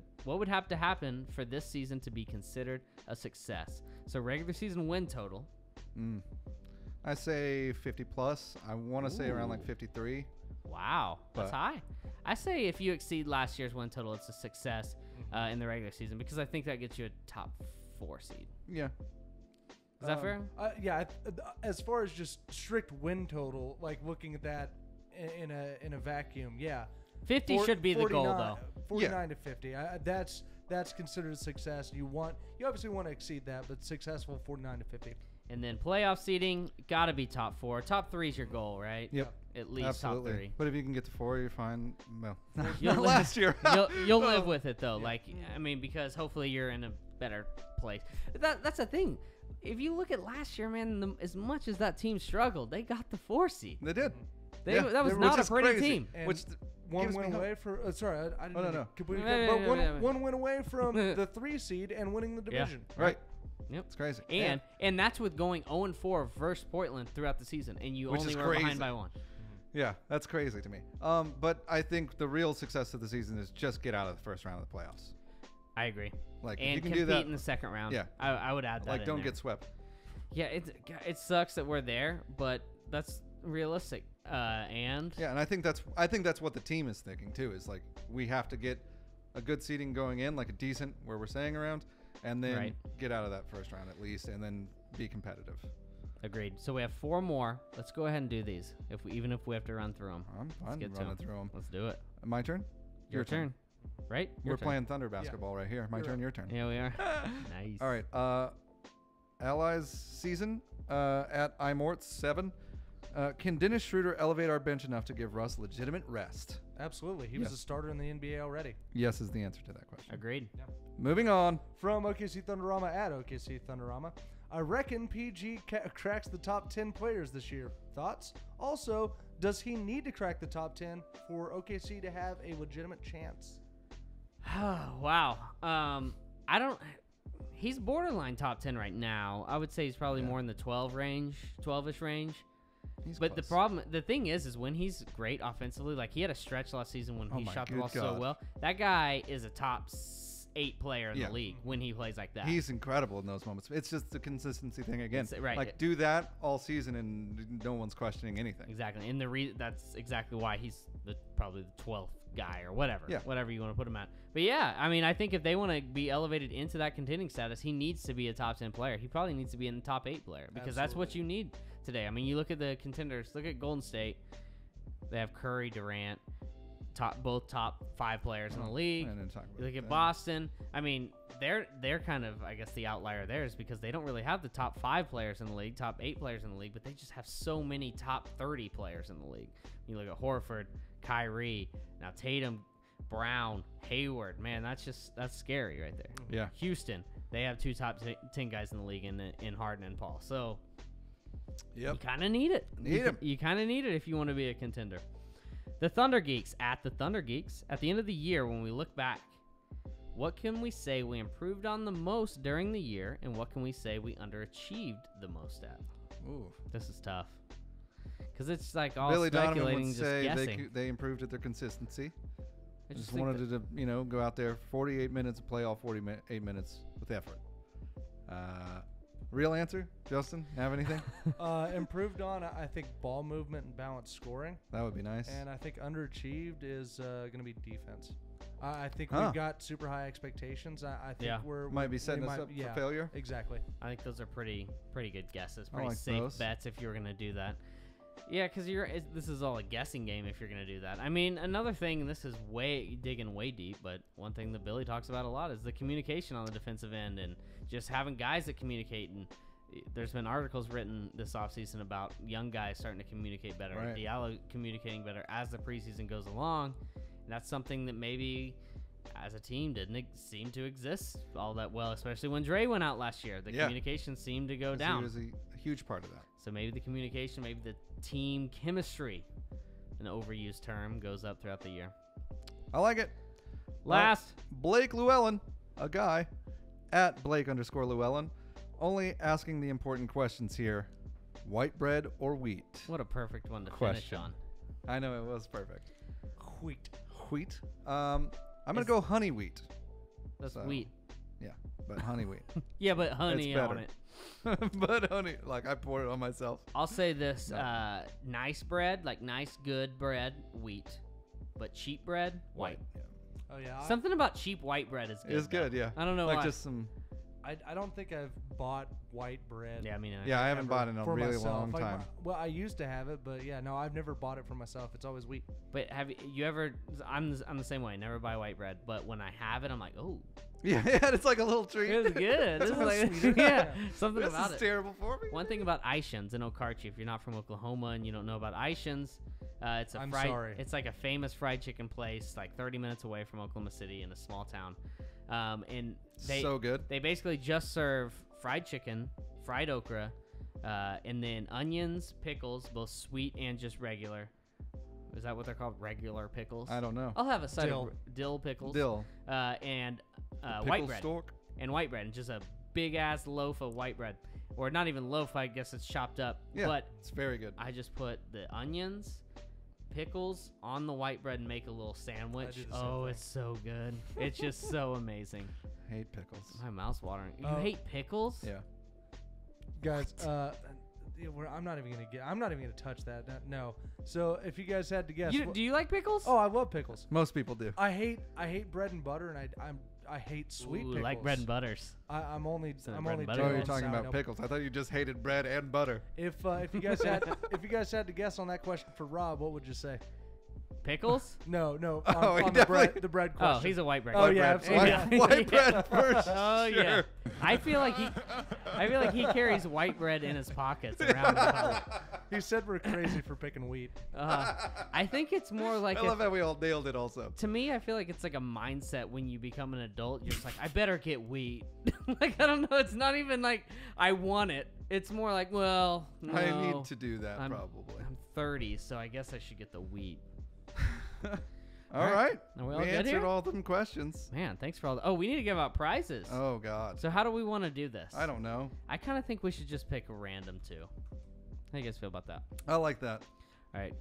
this season to be considered a success? So regular season win total. I say 50 plus. I want to say around like 53. Wow, that's high. I say if you exceed last year's win total, it's a success in the regular season, because I think that gets you a top 4 seed. Yeah. Is that fair? Yeah. As far as just strict win total, like looking at that in a vacuum, 50 should be the goal, though. 49 to 50. That's considered a success. You obviously want to exceed that, but successful 49 to 50. And then playoff seeding, got to be top 4. Top 3 is your goal, right? Yep. At least Absolutely. top 3. But if you can get to 4, you're fine. Well, not last year. You'll live with it, though. Like, I mean, because hopefully you're in a better place. That's the thing. If you look at last year, man, as much as that team struggled, they got the 4 seed. They did. That was not a pretty team. And which one win away for sorry, I didn't. Oh, no. But one win away from the 3 seed and winning the division. Right. Yep. It's crazy. And that's with going 0-4 versus Portland throughout the season, and you only were behind by 1. Yeah, that's crazy to me. But I think the real success of the season is just get out of the first round of the playoffs. I agree. Like, and if you can compete do that in the second round. Yeah. I would add that. Like, in don't there. get swept. Yeah, it sucks that we're there, but that's realistic. And I think that's what the team is thinking too. Is like, we have to get a good seeding going in, like a decent where we're staying around, and then get out of that first round at least, and then be competitive. Agreed. So we have 4 more. Let's go ahead and do these. Even if we have to run through them. I'm fine running through them. Let's do it. My turn. Your turn. Right? We're playing Thunder basketball right here. My turn. Your turn. Yeah, we are. Nice. All right. Allies season at iMort7. Can Dennis Schroeder elevate our bench enough to give Russ legitimate rest? Absolutely. He was a starter in the NBA already. Yes is the answer to that question. Agreed. Yeah. Moving on. From OKC Thunderama at OKC Thunderama. I reckon PG cracks the top 10 players this year. Thoughts? Also, does he need to crack the top 10 for OKC to have a legitimate chance? Wow. I don't. He's borderline top 10 right now. I would say he's probably more in the 12-ish range. But close. the thing is when he's great offensively, like he had a stretch last season when he shot the ball God. so well. That guy is a top 8 player in the league when he plays like that. He's incredible in those moments. It's just the consistency thing again. Right. Like, do that all season and no one's questioning anything. Exactly. And that's exactly why he's probably the 12th guy or whatever. Yeah. Whatever you want to put him at. But yeah, I mean, I think if they want to be elevated into that contending status, he needs to be a top 10 player. He probably needs to be in the top 8 player because that's what you need today. I mean, you look at the contenders. Look at Golden State. They have Curry, Durant, both top 5 players in the league. You look at Boston. I mean, they're kind of, I guess, the outlier there is because they don't really have the top 5 players in the league, top 8 players in the league, but they just have so many top 30 players in the league. You look at Horford, Kyrie, now Tatum, Brown, Hayward. Man, that's scary right there. Yeah. Houston, they have 2 top 10 guys in the league in Harden and Paul. So you kind of need it. You kind of need it if you want to be a contender. The Thunder Geeks at the Thunder Geeks. At the end of the year, when we look back, what can we say we improved on the most during the year, and what can we say we underachieved the most at? Ooh. This is tough. Because it's like all Billy Donovan speculating, would just say guessing. they improved at their consistency. I Just think wanted to, go out there 48 minutes and play all 48 minutes with effort. Real answer, Justin? Have anything? Improved on, I think, ball movement and balanced scoring. That would be nice. And I think underachieved is going to be defense. I think we've got super high expectations. I think might be setting us up for failure. Exactly. I think those are pretty good guesses. Pretty like safe those. bets if you were going to do that. Yeah, because this is all a guessing game if you're going to do that. I mean, another thing, and this is digging way deep, but one thing that Billy talks about a lot is the communication on the defensive end and just having guys that communicate and there's been articles written this offseason about young guys starting to communicate better, Right. Diallo communicating better as the preseason goes along. And that's something that maybe as a team didn't seem to exist all that well, especially when Dre went out last year. The Yeah. communication seemed to go 'Cause down. He was a huge part of that. So maybe the communication, maybe the team chemistry, an overused term, goes up throughout the year. I like it. Last, Blake Llewellyn, a guy at Blake_Llewellyn, only asking the important questions here: white bread or wheat? what a perfect one to Question. finish on. I know it was perfect. Wheat. Wheat. I'm gonna go honey wheat. That's So, wheat. Yeah, but honey wheat. Yeah, but honey on better. it. But honey, like I pour it on myself. I'll say this: No. nice bread, like nice good bread, wheat, but cheap bread, white. Yeah. Oh yeah. Something about cheap white bread is good. It's good, though. yeah. I don't know like why. just some. I don't think I've bought white bread. Yeah, I mean, Yeah, I haven't ever bought it in a for really myself. long Like, time. well, I used to have it, but yeah, no, I've never bought it for myself. It's always wheat. But have you ever? I'm the same way. I never buy white bread, but when I have it, I'm like, oh, Yeah, it's like a little treat. it's good. It's This a is little like, sweeter. yeah, something This about is it. terrible for me. One thing about Ishans in Okarchi, if you're not from Oklahoma and you don't know about Ishans, it's a I'm fried. sorry. It's like a famous fried chicken place, like 30 minutes away from Oklahoma City in a small town, and they So good. they basically just serve fried chicken, fried okra, and then onions, pickles, both sweet and just regular. Is that what they're called? Regular pickles? I don't know. I'll have a side Dill. of dill pickles. Dill. And Pickle white bread. stork. And white bread. And just a big ass loaf of white bread. Or not even loaf, I guess it's chopped up. Yeah, But it's very good. I just put the onions, pickles on the white bread and make a little sandwich. do the same Oh, thing. it's so good. It's just so amazing. Hate pickles. My mouth's watering. You Oh. hate pickles? Yeah. Guys, yeah, I'm not even gonna touch that. No. So if you guys had to guess, Do you like pickles? oh, I love pickles. Most people do. I hate bread and butter, and I hate sweet Ooh, pickles. like bread and butters. I'm only Some I'm bread only and butter. Oh, dill you're and talking about sourdough. pickles. I thought you just hated bread and butter. If you guys had to guess on that question for Rob, what would you say? Pickles? No, Oh, he on definitely- the bread Oh, question. he's a white bread. Oh, guy. yeah, absolutely. Yeah. White bread first. Oh sure. yeah. I feel like he carries white bread in his pockets around the public. He said we're crazy for picking wheat. I think it's more like I love how we all nailed it also. to me, I feel like it's like a mindset when you become an adult. You're just like, I better get wheat. Like, I don't know. It's not even like I want it. It's more like, well, no, I need to do that I'm- probably. I'm 30, so I guess I should get the wheat. All right. Are we all We good answered here? all them questions. Man, thanks for all. Oh, we need to give out prizes. Oh God. So how do we want to do this? I don't know. I kind of think we should just pick a random two. How do you guys feel about that? I like that. All right.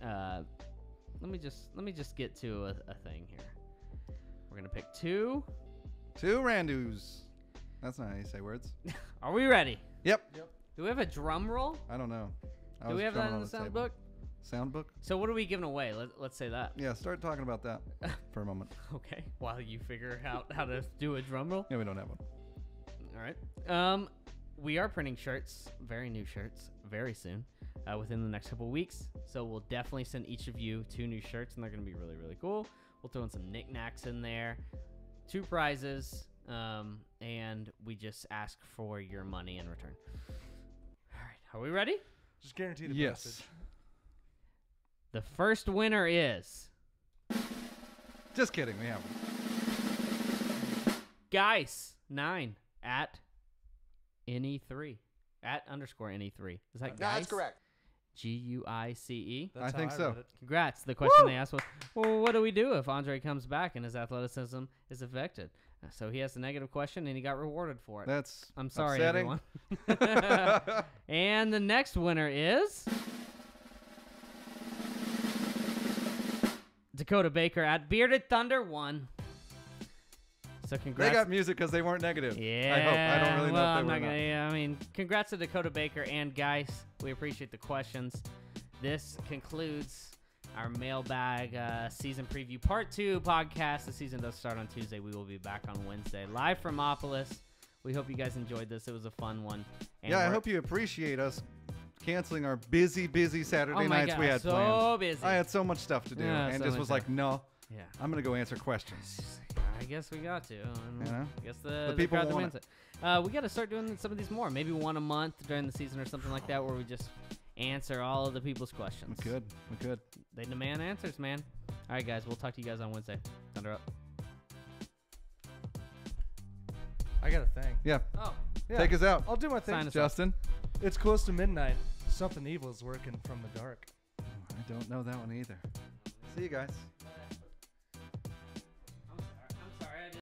Let me just get to a thing here. We're gonna pick two. Two randos. That's not how you say words. Are we ready? Yep. Do we have a drum roll? I don't know. I Do was we have that drumming in on the sound table. book? Sound book? So what are we giving away? Let's say that. Yeah, start talking about that for a moment. Okay. While you figure out how to do a drum roll. Yeah, we don't have one. All right. We are printing shirts, very new shirts, very soon, within the next couple weeks. So we'll definitely send each of you 2 new shirts, and they're going to be really, really cool. We'll throw in some knickknacks in there, 2 prizes, and we just ask for your money in return. All right. Are we ready? Just guarantee the Yes. message. The first winner is Just kidding. We have one. Geis9 at NE3 at underscore NE3. Is that Geis? That's correct. Guice? That's I how think so. read it. Congrats. The question they asked was, well, what do we do if Andre comes back and his athleticism is affected? So he has a negative question, and he got rewarded for it. That's I'm sorry, upsetting. everyone. And the next winner is Dakota Baker at Bearded Thunder 1. So They congrats. got music because they weren't negative. Yeah. I hope. I don't really know well, if they I'm were not or not. gonna. Yeah, I mean, congrats to Dakota Baker and Geis. We appreciate the questions. This concludes our mailbag season preview part 2 podcast. The season does start on Tuesday. We will be back on Wednesday, live from Opolis. We hope you guys enjoyed this. It was a fun one. And Yeah, I we're- hope you appreciate us canceling our busy Saturday Oh my nights God, we had so planned. busy. I had so much stuff to do Yeah, and so just much was stuff. like, no, Yeah. I'm going to go answer questions. I I guess we got to. You know? I guess the people crowd want demands it. We got to start doing some of these more. Maybe one a month during the season or something like that, where we just answer all of the people's questions. We could. They demand answers, man. All right, guys. We'll talk to you guys on Wednesday. Thunder up. I got a thing. Yeah. Oh. Yeah. Take us out. I'll do my Sign thing. us Justin. It's close to midnight. Something evil is working from the dark. I don't know that one either. See you guys.